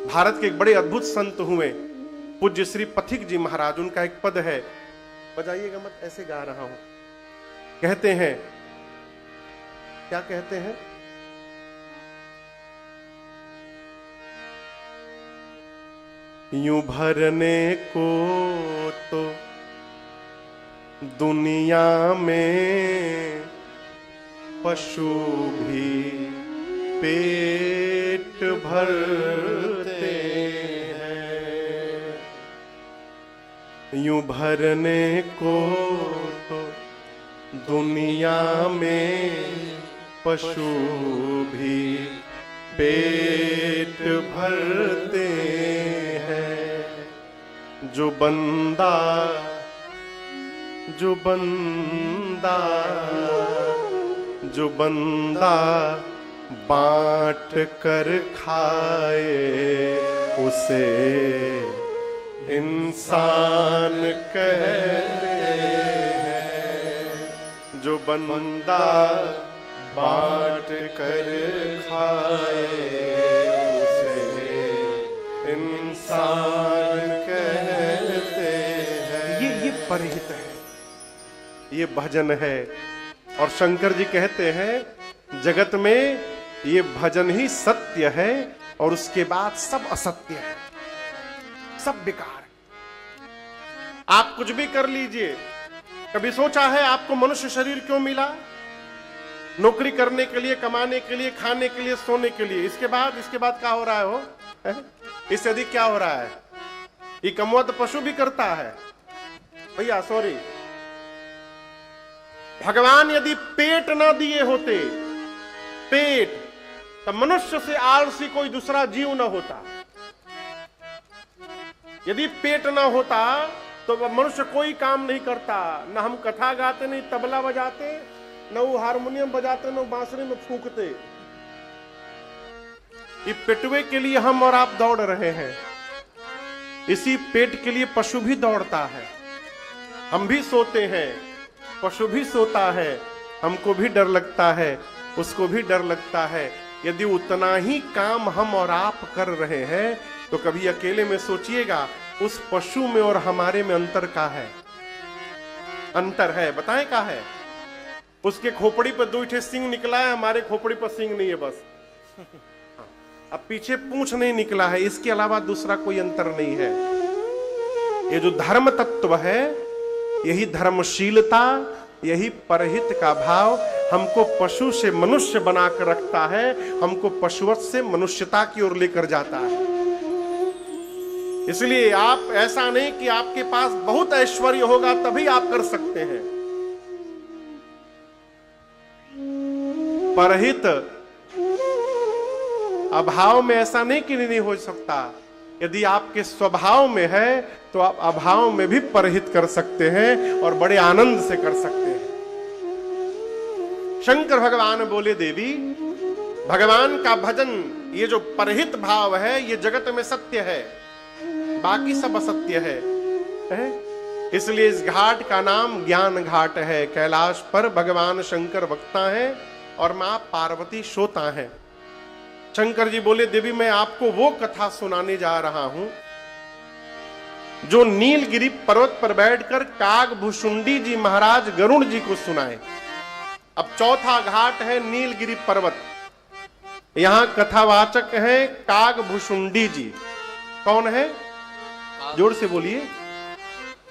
भारत के एक बड़े अद्भुत संत हुए पूज्य श्री पथिक जी महाराज, उनका एक पद है, बजाइएगा मत, ऐसे गा रहा हूं। कहते हैं, क्या कहते हैं? यूं भरने को तो दुनिया में पशु भी पेट भरते हैं, यूं भरने को तो दुनिया में पशु भी पेट भरते हैं। जो बंदा बांट कर खाए उसे इंसान कहते हैं। जो बंदा बांट कर खाए उसे इंसान कहते हैं। ये परहित है, ये भजन है। और शंकर जी कहते हैं जगत में ये भजन ही सत्य है और उसके बाद सब असत्य है, सब बेकार है। आप कुछ भी कर लीजिए, कभी सोचा है आपको मनुष्य शरीर क्यों मिला? नौकरी करने के लिए, कमाने के लिए, खाने के लिए, सोने के लिए। इसके बाद क्या हो रहा है? हो इससे अधिक क्या हो रहा है? ये कमवा तो पशु भी करता है भैया, सॉरी। भगवान यदि पेट ना दिए होते, पेट, तो मनुष्य से आलसी कोई दूसरा जीव ना होता। यदि पेट ना होता तो मनुष्य कोई काम नहीं करता। ना हम कथा गाते, नहीं तबला बजाते, न वो हारमोनियम बजाते, न बांसुरी में फूंकते। ये पेटवे के लिए हम और आप दौड़ रहे हैं। इसी पेट के लिए पशु भी दौड़ता है। हम भी सोते हैं, पशु भी सोता है, हमको भी डर लगता है, उसको भी डर लगता है। यदि उतना ही काम हम और आप कर रहे हैं तो कभी अकेले में सोचिएगा उस पशु में और हमारे में अंतर क्या है? अंतर है, बताएं क्या है? उसके खोपड़ी पर 2 सिंग निकला है, हमारे खोपड़ी पर सिंग नहीं है बस। अब पीछे पूंछ नहीं निकला है, इसके अलावा दूसरा कोई अंतर नहीं है। ये जो धर्म तत्व है, यही धर्मशीलता, यही परहित का भाव हमको पशु से मनुष्य बनाकर रखता है, हमको पशुवत से मनुष्यता की ओर लेकर जाता है। इसलिए आप ऐसा नहीं कि आपके पास बहुत ऐश्वर्य होगा तभी आप कर सकते हैं। परहित अभाव में ऐसा नहीं कि नहीं हो सकता। यदि आपके स्वभाव में है तो आप अभाव में भी परहित कर सकते हैं और बड़े आनंद से कर सकते हैं। शंकर भगवान बोले, देवी, भगवान का भजन, ये जो परहित भाव है, ये जगत में सत्य है, बाकी सब असत्य है। इसलिए इस घाट का नाम ज्ञान घाट है। कैलाश पर भगवान शंकर वक्ता है और मां पार्वती श्रोता है। शंकर जी बोले, देवी, मैं आपको वो कथा सुनाने जा रहा हूं जो नीलगिरी पर्वत पर बैठकर कागभुशुंडी जी महाराज गरुड़ जी को सुनाए। अब चौथा घाट है नीलगिरी पर्वत। यहां कथावाचक है कागभुशुंडी जी। कौन है? जोर से बोलिए।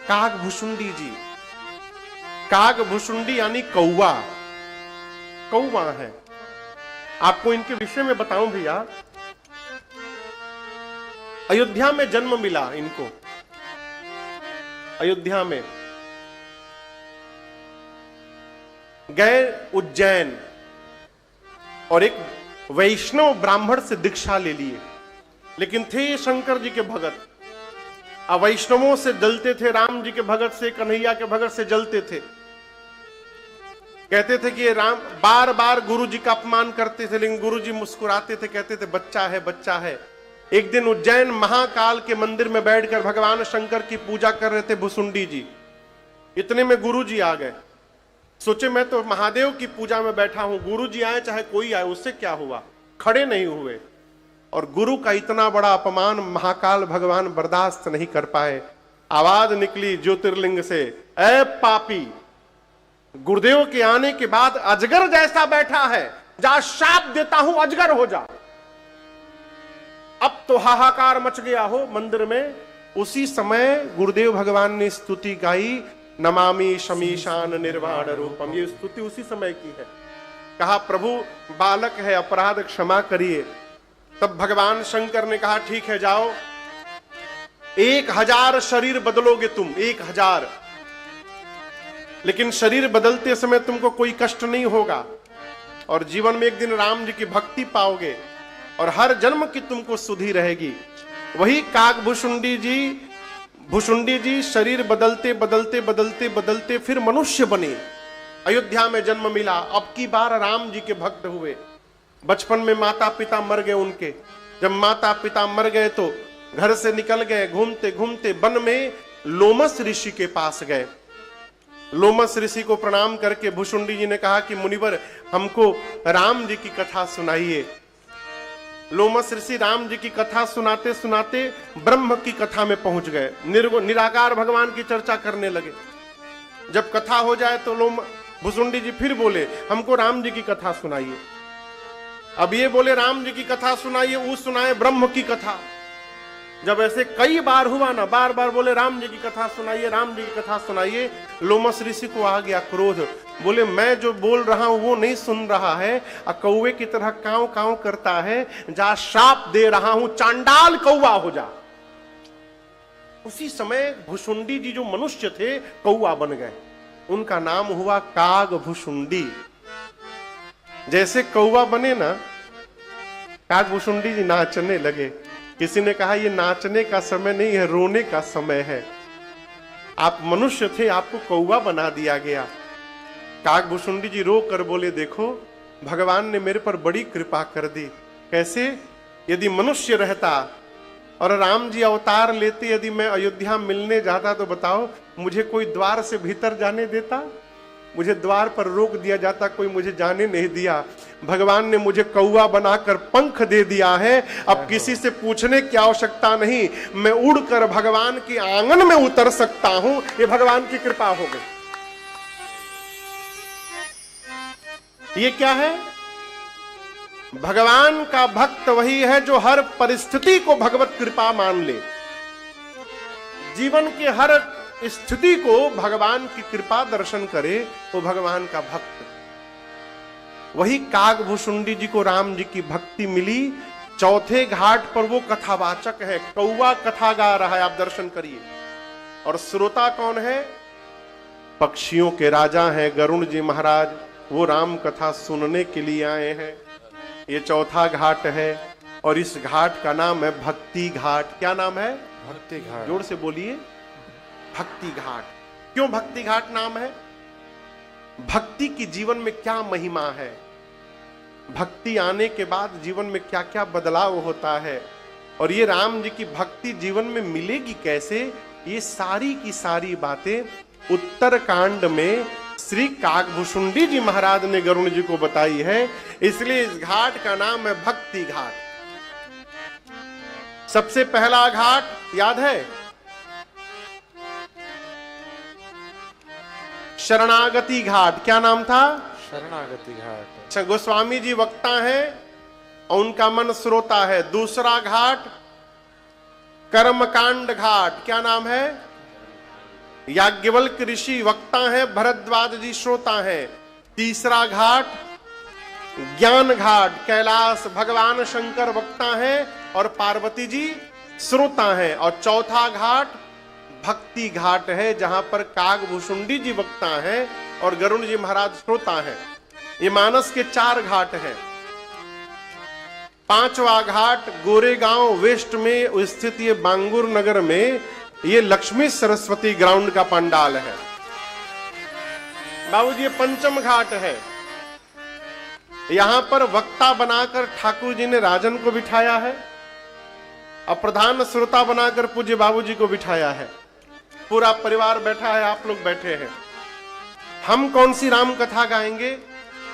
कागभुशुंडी जी। कागभुशुंडी यानी कौवा, कौवा है। आपको इनके विषय में बताऊं भैया, अयोध्या में जन्म मिला इनको। अयोध्या में गए उज्जैन और एक वैष्णव ब्राह्मण से दीक्षा ले लिए, लेकिन थे ये शंकर जी के भगत। अवैष्णवों से जलते थे, राम जी के भगत से, कन्हैया के भगत से जलते थे। कहते थे कि ये राम, बार बार गुरु जी का अपमान करते थे, लेकिन गुरु जी मुस्कुराते थे, कहते थे बच्चा है, बच्चा है। एक दिन उज्जैन महाकाल के मंदिर में बैठकर भगवान शंकर की पूजा कर रहे थे भुसुंडी जी। इतने में गुरु जी आ गए। सोचे मैं तो महादेव की पूजा में बैठा हूं, गुरु जी आए चाहे कोई आए, उससे क्या हुआ? खड़े नहीं हुए। और गुरु का इतना बड़ा अपमान महाकाल भगवान बर्दाश्त नहीं कर पाए। आवाज निकली ज्योतिर्लिंग से, ऐ पापी, गुरुदेव के आने के बाद अजगर जैसा बैठा है, जा शाप देता हूं, अजगर हो जा। अब तो हाहाकार मच गया हो मंदिर में। उसी समय गुरुदेव भगवान ने स्तुति गाई, नमामि शमीशान निर्वाण रूपम। ये स्तुति उसी समय की है। कहा प्रभु बालक है, अपराध क्षमा करिए। तब भगवान शंकर ने कहा ठीक है जाओ, 1000 शरीर बदलोगे तुम, 1000, लेकिन शरीर बदलते समय तुमको कोई कष्ट नहीं होगा और जीवन में एक दिन राम जी की भक्ति पाओगे और हर जन्म की तुमको सुधि रहेगी। वही भुशुंडी जी शरीर बदलते बदलते बदलते बदलते फिर मनुष्य बने, अयोध्या में जन्म मिला। अब की बार राम जी के भक्त हुए। बचपन में माता पिता मर गए उनके। जब माता पिता मर गए तो घर से निकल गए, घूमते घूमते वन में लोमस ऋषि के पास गए। लोमस ऋषि को प्रणाम करके भुशुंडी जी ने कहा कि मुनिवर हमको राम जी की कथा सुनाइए। लोमस ऋषि राम जी की कथा सुनाते सुनाते ब्रह्म की कथा में पहुंच गए। निराकार भगवान की चर्चा करने लगे। जब कथा हो जाए तो भुशुंडी जी फिर बोले हमको राम जी की कथा सुनाइए। अब ये बोले राम जी की कथा सुनाइए, वो सुनाए ब्रह्म की कथा। जब ऐसे कई बार हुआ ना, बार बार बोले राम जी की कथा सुनाइए, राम जी की कथा सुनाइए, लोमस ऋषि को आ गया क्रोध। बोले मैं जो बोल रहा हूं वो नहीं सुन रहा है, कौवे की तरह कांव कांव करता है, जा श्राप दे रहा हूं, चांडाल कौवा हो जा। उसी समय भुशुंडी जी जो मनुष्य थे कौवा बन गए। उनका नाम हुआ काग भुशुंडी। जैसे कौवा बने ना, काग भुशुंडी जी नाचने लगे। किसी ने कहा ये नाचने का समय नहीं है, रोने का समय है। आप मनुष्य थे, आपको कौवा बना दिया गया। काग भुशुंडी जी रो कर बोले देखो भगवान ने मेरे पर बड़ी कृपा कर दी। कैसे? यदि मनुष्य रहता और राम जी अवतार लेते, यदि मैं अयोध्या मिलने जाता तो बताओ मुझे कोई द्वार से भीतर जाने देता? मुझे द्वार पर रोक दिया जाता, कोई मुझे जाने नहीं दिया। भगवान ने मुझे कौवा बनाकर पंख दे दिया है। अब किसी से पूछने की आवश्यकता नहीं, मैं उड़कर भगवान के आंगन में उतर सकता हूं। ये भगवान की कृपा हो गई। ये क्या है? भगवान का भक्त वही है जो हर परिस्थिति को भगवत कृपा मान ले। जीवन के हर स्थिति को भगवान की कृपा दर्शन करे, वो भगवान का भक्त। वही काग भुशुंडी जी को राम जी की भक्ति मिली। चौथे घाट पर वो कथावाचक है, कौवा कथा गा रहा है, आप दर्शन करिए। और श्रोता कौन है? पक्षियों के राजा हैं गरुण जी महाराज। वो राम कथा सुनने के लिए आए हैं। ये चौथा घाट है और इस घाट का नाम है भक्ति घाट। क्या नाम है? भक्ति घाट। जोर से बोलिए, भक्ति घाट। क्यों भक्ति घाट नाम है? भक्ति की जीवन में क्या महिमा है, भक्ति आने के बाद जीवन में क्या क्या बदलाव होता है, और ये राम जी की भक्ति जीवन में मिलेगी कैसे, ये सारी की सारी बातें उत्तरकांड में श्री कागभूषुंडी जी महाराज ने गरुण जी को बताई है। इसलिए इस घाट का नाम है भक्ति घाट। सबसे पहला घाट याद है? शरणागति घाट। क्या नाम था? शरणागति घाट। अच्छा, गोस्वामी जी वक्ता हैं और उनका मन श्रोता है। दूसरा घाट कर्मकांड घाट। क्या नाम है? याज्ञवल्क्य ऋषि वक्ता हैं, भरद्वाज जी श्रोता हैं। तीसरा घाट ज्ञान घाट, कैलाश भगवान शंकर वक्ता हैं और पार्वती जी श्रोता हैं। और चौथा घाट भक्ति घाट है, जहां पर कागभूषुंडी जी वक्ता हैं और गरुण जी महाराज श्रोता हैं। ये मानस के 4 घाट हैं। 5वां घाट गोरेगांव वेस्ट में स्थित ये बांगुर नगर में ये लक्ष्मी सरस्वती ग्राउंड का पंडाल है। बाबूजी, ये 5म घाट है। यहां पर वक्ता बनाकर ठाकुर जी ने राजन को बिठाया है और प्रधान श्रोता बनाकर पूज्य बाबूजी को बिठाया है। पूरा परिवार बैठा है, आप लोग बैठे हैं। हम कौन सी राम कथा गाएंगे?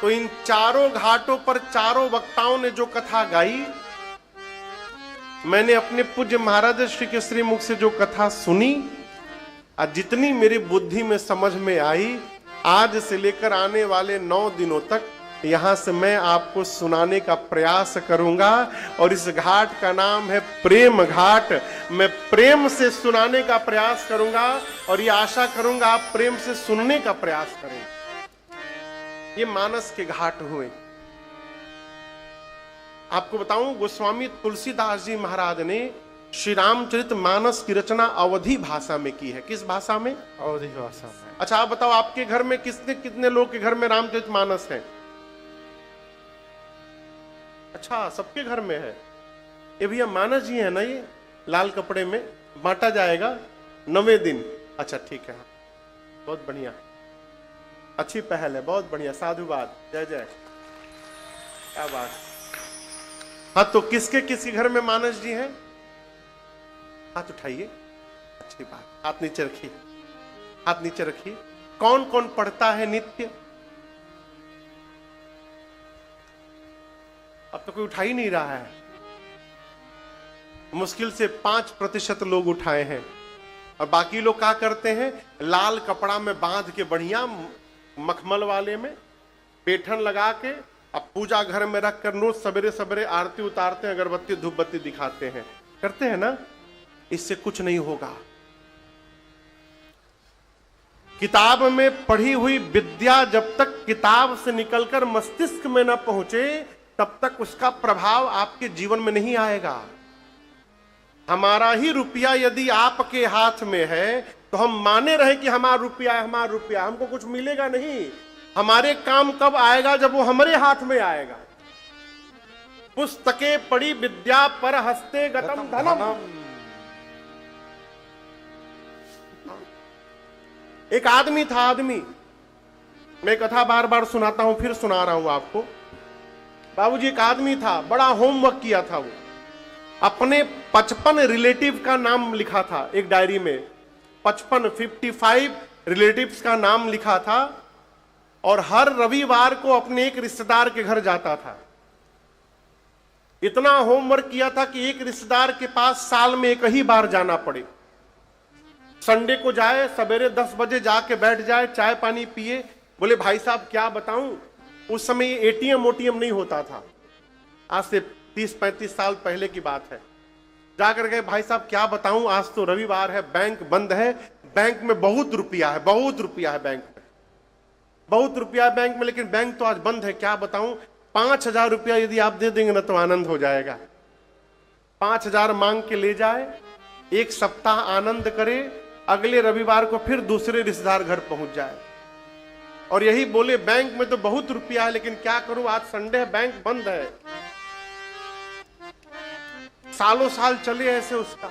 तो इन 4 घाटों पर 4 वक्ताओं ने जो कथा गाई, मैंने अपने पूज्य महाराज श्री के श्री मुख से जो कथा सुनी और जितनी मेरी बुद्धि में समझ में आई, आज से लेकर आने वाले 9 दिनों तक यहां से मैं आपको सुनाने का प्रयास करूंगा, और इस घाट का नाम है प्रेम घाट। मैं प्रेम से सुनाने का प्रयास करूंगा, और ये आशा करूंगा आप प्रेम से सुनने का प्रयास करें। ये मानस के घाट हुए। आपको बताऊं, गोस्वामी तुलसीदास जी महाराज ने श्री रामचरित मानस की रचना अवधी भाषा में की है। किस भाषा में? अवधी भाषा में। अच्छा, आप बताओ, आपके घर में कितने लोग के घर में रामचरित मानस है? अच्छा, सबके घर में है। ये भैया मानस जी है ना, ये लाल कपड़े में बांटा जाएगा 9वें दिन। अच्छा ठीक है, बहुत बढ़िया, अच्छी पहल है, बहुत बढ़िया, साधुवाद, जय जय, क्या बात। हाँ, तो किसके घर में मानस जी हैं? हाथ उठाइए, अच्छी बात। हाथ नीचे रखिए, हाथ नीचे रखिए। कौन कौन पढ़ता है नित्य? अब तो कोई उठा ही नहीं रहा है। मुश्किल से 5% लोग उठाए हैं, और बाकी लोग क्या करते हैं? लाल कपड़ा में बांध के, बढ़िया मखमल वाले में पेठन लगा के, अब पूजा घर में रख कर रोज सवेरे सवेरे आरती उतारते हैं, अगरबत्ती धूप बत्ती दिखाते हैं, करते हैं ना। इससे कुछ नहीं होगा। किताब में पढ़ी हुई विद्या जब तक किताब से निकलकर मस्तिष्क में न पहुंचे, तब तक उसका प्रभाव आपके जीवन में नहीं आएगा। हमारा ही रुपया यदि आपके हाथ में है, तो हम माने रहे कि हमारा रुपया है, हमारा रुपया, हमको कुछ मिलेगा नहीं। हमारे काम कब आएगा? जब वो हमारे हाथ में आएगा। पुस्तकें पढ़ी विद्या पर हस्ते गतम धनम। एक आदमी था, मैं कथा बार बार सुनाता हूं, फिर सुना रहा हूं आपको। बाबूजी, एक आदमी था, बड़ा होमवर्क किया था। वो अपने 55 रिलेटिव का नाम लिखा था एक डायरी में। 55 रिलेटिव्स का नाम लिखा था, और हर रविवार को अपने एक रिश्तेदार के घर जाता था। इतना होमवर्क किया था कि एक रिश्तेदार के पास साल में एक ही बार जाना पड़े। संडे को जाए, सवेरे 10 बजे जाके बैठ जाए, चाय पानी पिए। बोले भाई साहब क्या बताऊं, उस समय एटीएम नहीं होता था, आज से 30-35 साल पहले की बात है। जाकर गए, भाई साहब क्या बताऊं, आज तो रविवार है, बैंक बंद है, बैंक में बहुत रुपया है, बहुत रुपया है बैंक में, बहुत रुपया है बैंक में, लेकिन बैंक तो आज बंद है, क्या बताऊं। 5,000 रुपया यदि आप दे देंगे ना तो आनंद हो जाएगा। 5,000 मांग के ले जाए, एक सप्ताह आनंद करे, अगले रविवार को फिर दूसरे रिश्तेदार घर पहुंच जाए, और यही बोले बैंक में तो बहुत रुपया है, लेकिन क्या करूं, आज संडे है, बैंक बंद है। सालों साल चले ऐसे उसका।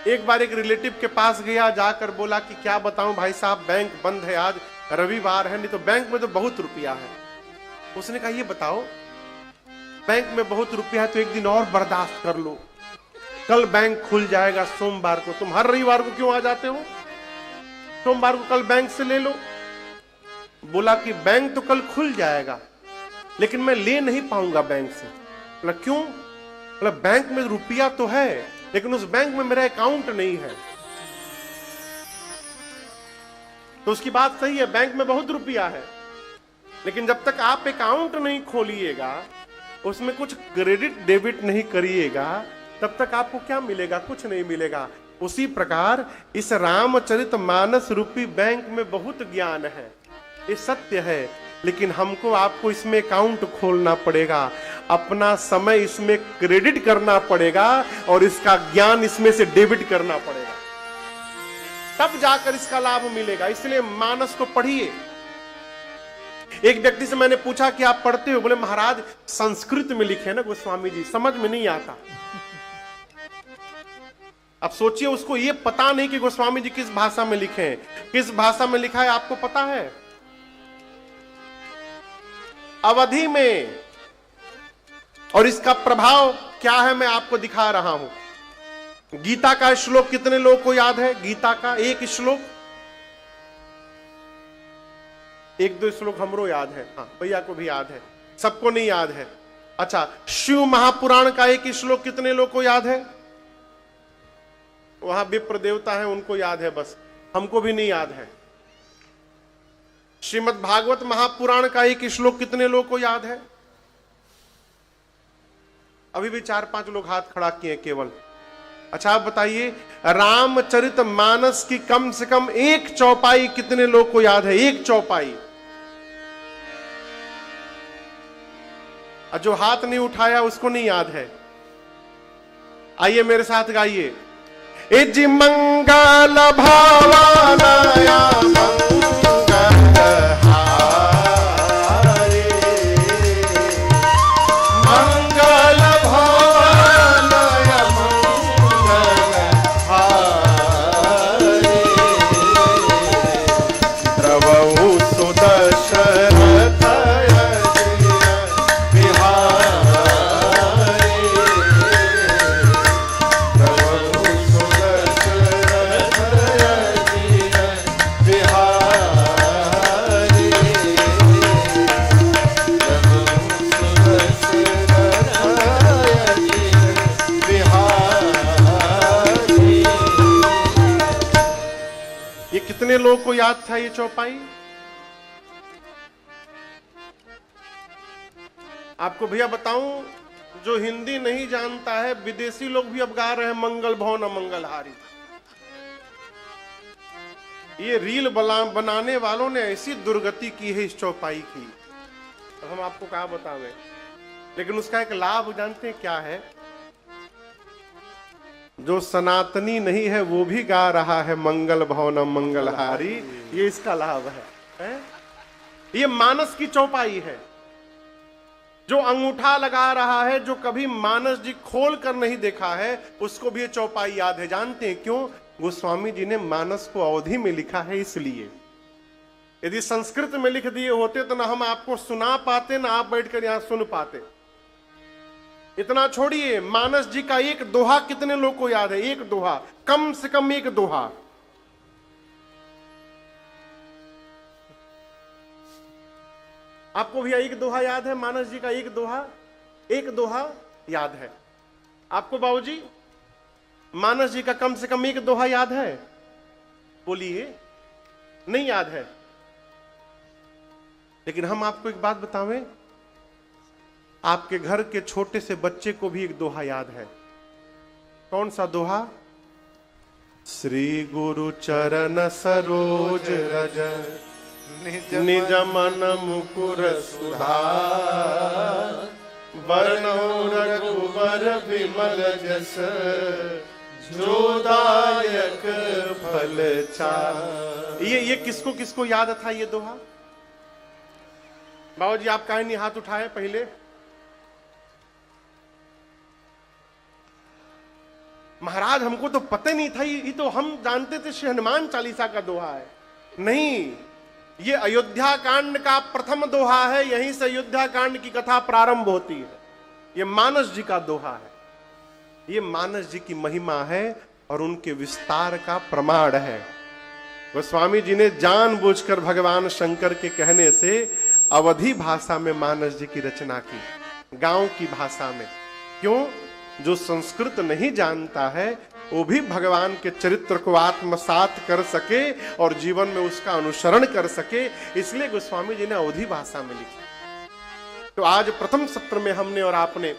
एक बार एक रिलेटिव के पास गया, जाकर बोला कि क्या बताऊं भाई साहब, बैंक बंद है, आज रविवार है, नहीं तो बैंक में तो बहुत रुपया है। उसने कहा ये बताओ, बैंक में बहुत रुपया है तो एक दिन और बर्दाश्त कर लो, कल बैंक खुल जाएगा सोमवार को, तुम हर रविवार को क्यों आ जाते हो, सोमवार को कल बैंक से ले लो। बोला कि बैंक तो कल खुल जाएगा, लेकिन मैं ले नहीं पाऊंगा बैंक से। बोला क्यों? बोला बैंक में रुपया तो है, लेकिन उस बैंक में मेरा अकाउंट नहीं है। तो उसकी बात सही है, बैंक में बहुत रुपया है, लेकिन जब तक आप अकाउंट नहीं खोलिएगा, उसमें कुछ क्रेडिट डेबिट नहीं करिएगा, तब तक आपको क्या मिलेगा? कुछ नहीं मिलेगा। उसी प्रकार इस रामचरित मानस रूपी बैंक में बहुत ज्ञान है, ये सत्य है, लेकिन हमको आपको इसमें अकाउंट खोलना पड़ेगा, अपना समय इसमें क्रेडिट करना पड़ेगा, और इसका ज्ञान इसमें से डेबिट करना पड़ेगा, तब जाकर इसका लाभ मिलेगा। इसलिए मानस को पढ़िए। एक व्यक्ति से मैंने पूछा कि आप पढ़ते हो? बोले महाराज संस्कृत में लिखे ना गोस्वामी जी, समझ में नहीं आता। अब सोचिए, उसको ये पता नहीं कि गोस्वामी जी किस भाषा में लिखे हैं, किस भाषा में लिखा है आपको पता है? अवधी में। और इसका प्रभाव क्या है मैं आपको दिखा रहा हूं। गीता का श्लोक कितने लोगों को याद है? गीता का एक श्लोक, 1-2 श्लोक हमरो याद है, हाँ भैया को भी याद है, सबको नहीं याद है। अच्छा, शिव महापुराण का एक श्लोक कितने लोगों को याद है? वहां विप्र देवता है, उनको याद है, बस हमको भी नहीं याद है। श्रीमद् भागवत महापुराण का एक श्लोक कितने लोग को याद है? अभी भी 4-5 लोग हाथ खड़ा किए केवल। अच्छा आप बताइए, रामचरित मानस की कम से कम एक चौपाई कितने लोग को याद है? एक चौपाई। जो हाथ नहीं उठाया उसको नहीं याद है। आइए मेरे साथ गाइए। इज मंगल भावानया मंगल हारे, मंगल भावानया मंगल हारे, द्रवहु सुदशरथ कितने लोगों को याद था ये चौपाई? आपको भैया बताऊं, जो हिंदी नहीं जानता है, विदेशी लोग भी अब गा रहे हैं मंगल भवन अमंगल हारी। ये रील बनाने वालों ने ऐसी दुर्गति की है इस चौपाई की, तो हम आपको क्या बतावें। लेकिन उसका एक लाभ जानते हैं क्या है? जो सनातनी नहीं है वो भी गा रहा है मंगल भवनम मंगलहारी, ये इसका लाभ है? ये मानस की चौपाई है। जो अंगूठा लगा रहा है, जो कभी मानस जी खोल कर नहीं देखा है, उसको भी ये चौपाई याद है। जानते हैं क्यों? गोस्वामी जी ने मानस को अवधि में लिखा है इसलिए। यदि संस्कृत में लिख दिए होते तो ना हम आपको सुना पाते, ना आप बैठकर यहां सुन पाते। इतना छोड़िए, मानस जी का एक दोहा कितने लोग को याद है? एक दोहा, कम से कम एक दोहा। आपको भैया एक दोहा याद है? मानस जी का एक दोहा याद है आपको? बाबूजी, मानस जी का कम से कम एक दोहा याद है? बोलिए, नहीं याद है? लेकिन हम आपको एक बात बतावें, आपके घर के छोटे से बच्चे को भी एक दोहा याद है। कौन सा दोहा? श्री गुरु चरण सरोज रज निज मन मुकुर सुधार, बरनउँ रघुबर विमल जस जो दायक फल चार। ये किसको किसको याद था ये दोहा? बाबू जी आप काहे नहीं हाथ उठाए पहले? महाराज हमको तो पता नहीं था, ये तो हम जानते थे श्री हनुमान चालीसा का दोहा है। नहीं, ये अयोध्या कांड का प्रथम दोहा है, यहीं से अयोध्या कांड की कथा प्रारंभ होती है। ये मानस जी का दोहा है, ये मानस जी की महिमा है और उनके विस्तार का प्रमाण है। गोस्वामी जी ने जानबूझकर भगवान शंकर के कहने से अवधी भाषा में मानस जी की रचना की, गांव की भाषा में। क्यों? जो संस्कृत नहीं जानता है वो भी भगवान के चरित्र को आत्मसात कर सके और जीवन में उसका अनुसरण कर सके, इसलिए गोस्वामी जी ने अवधी भाषा में लिखी। तो आज प्रथम सत्र में हमने और आपने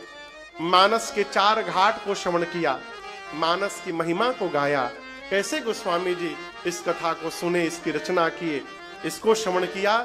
मानस के 4 घाट को श्रवण किया, मानस की महिमा को गाया, कैसे गोस्वामी जी इस कथा को सुने, इसकी रचना किए, इसको श्रवण किया।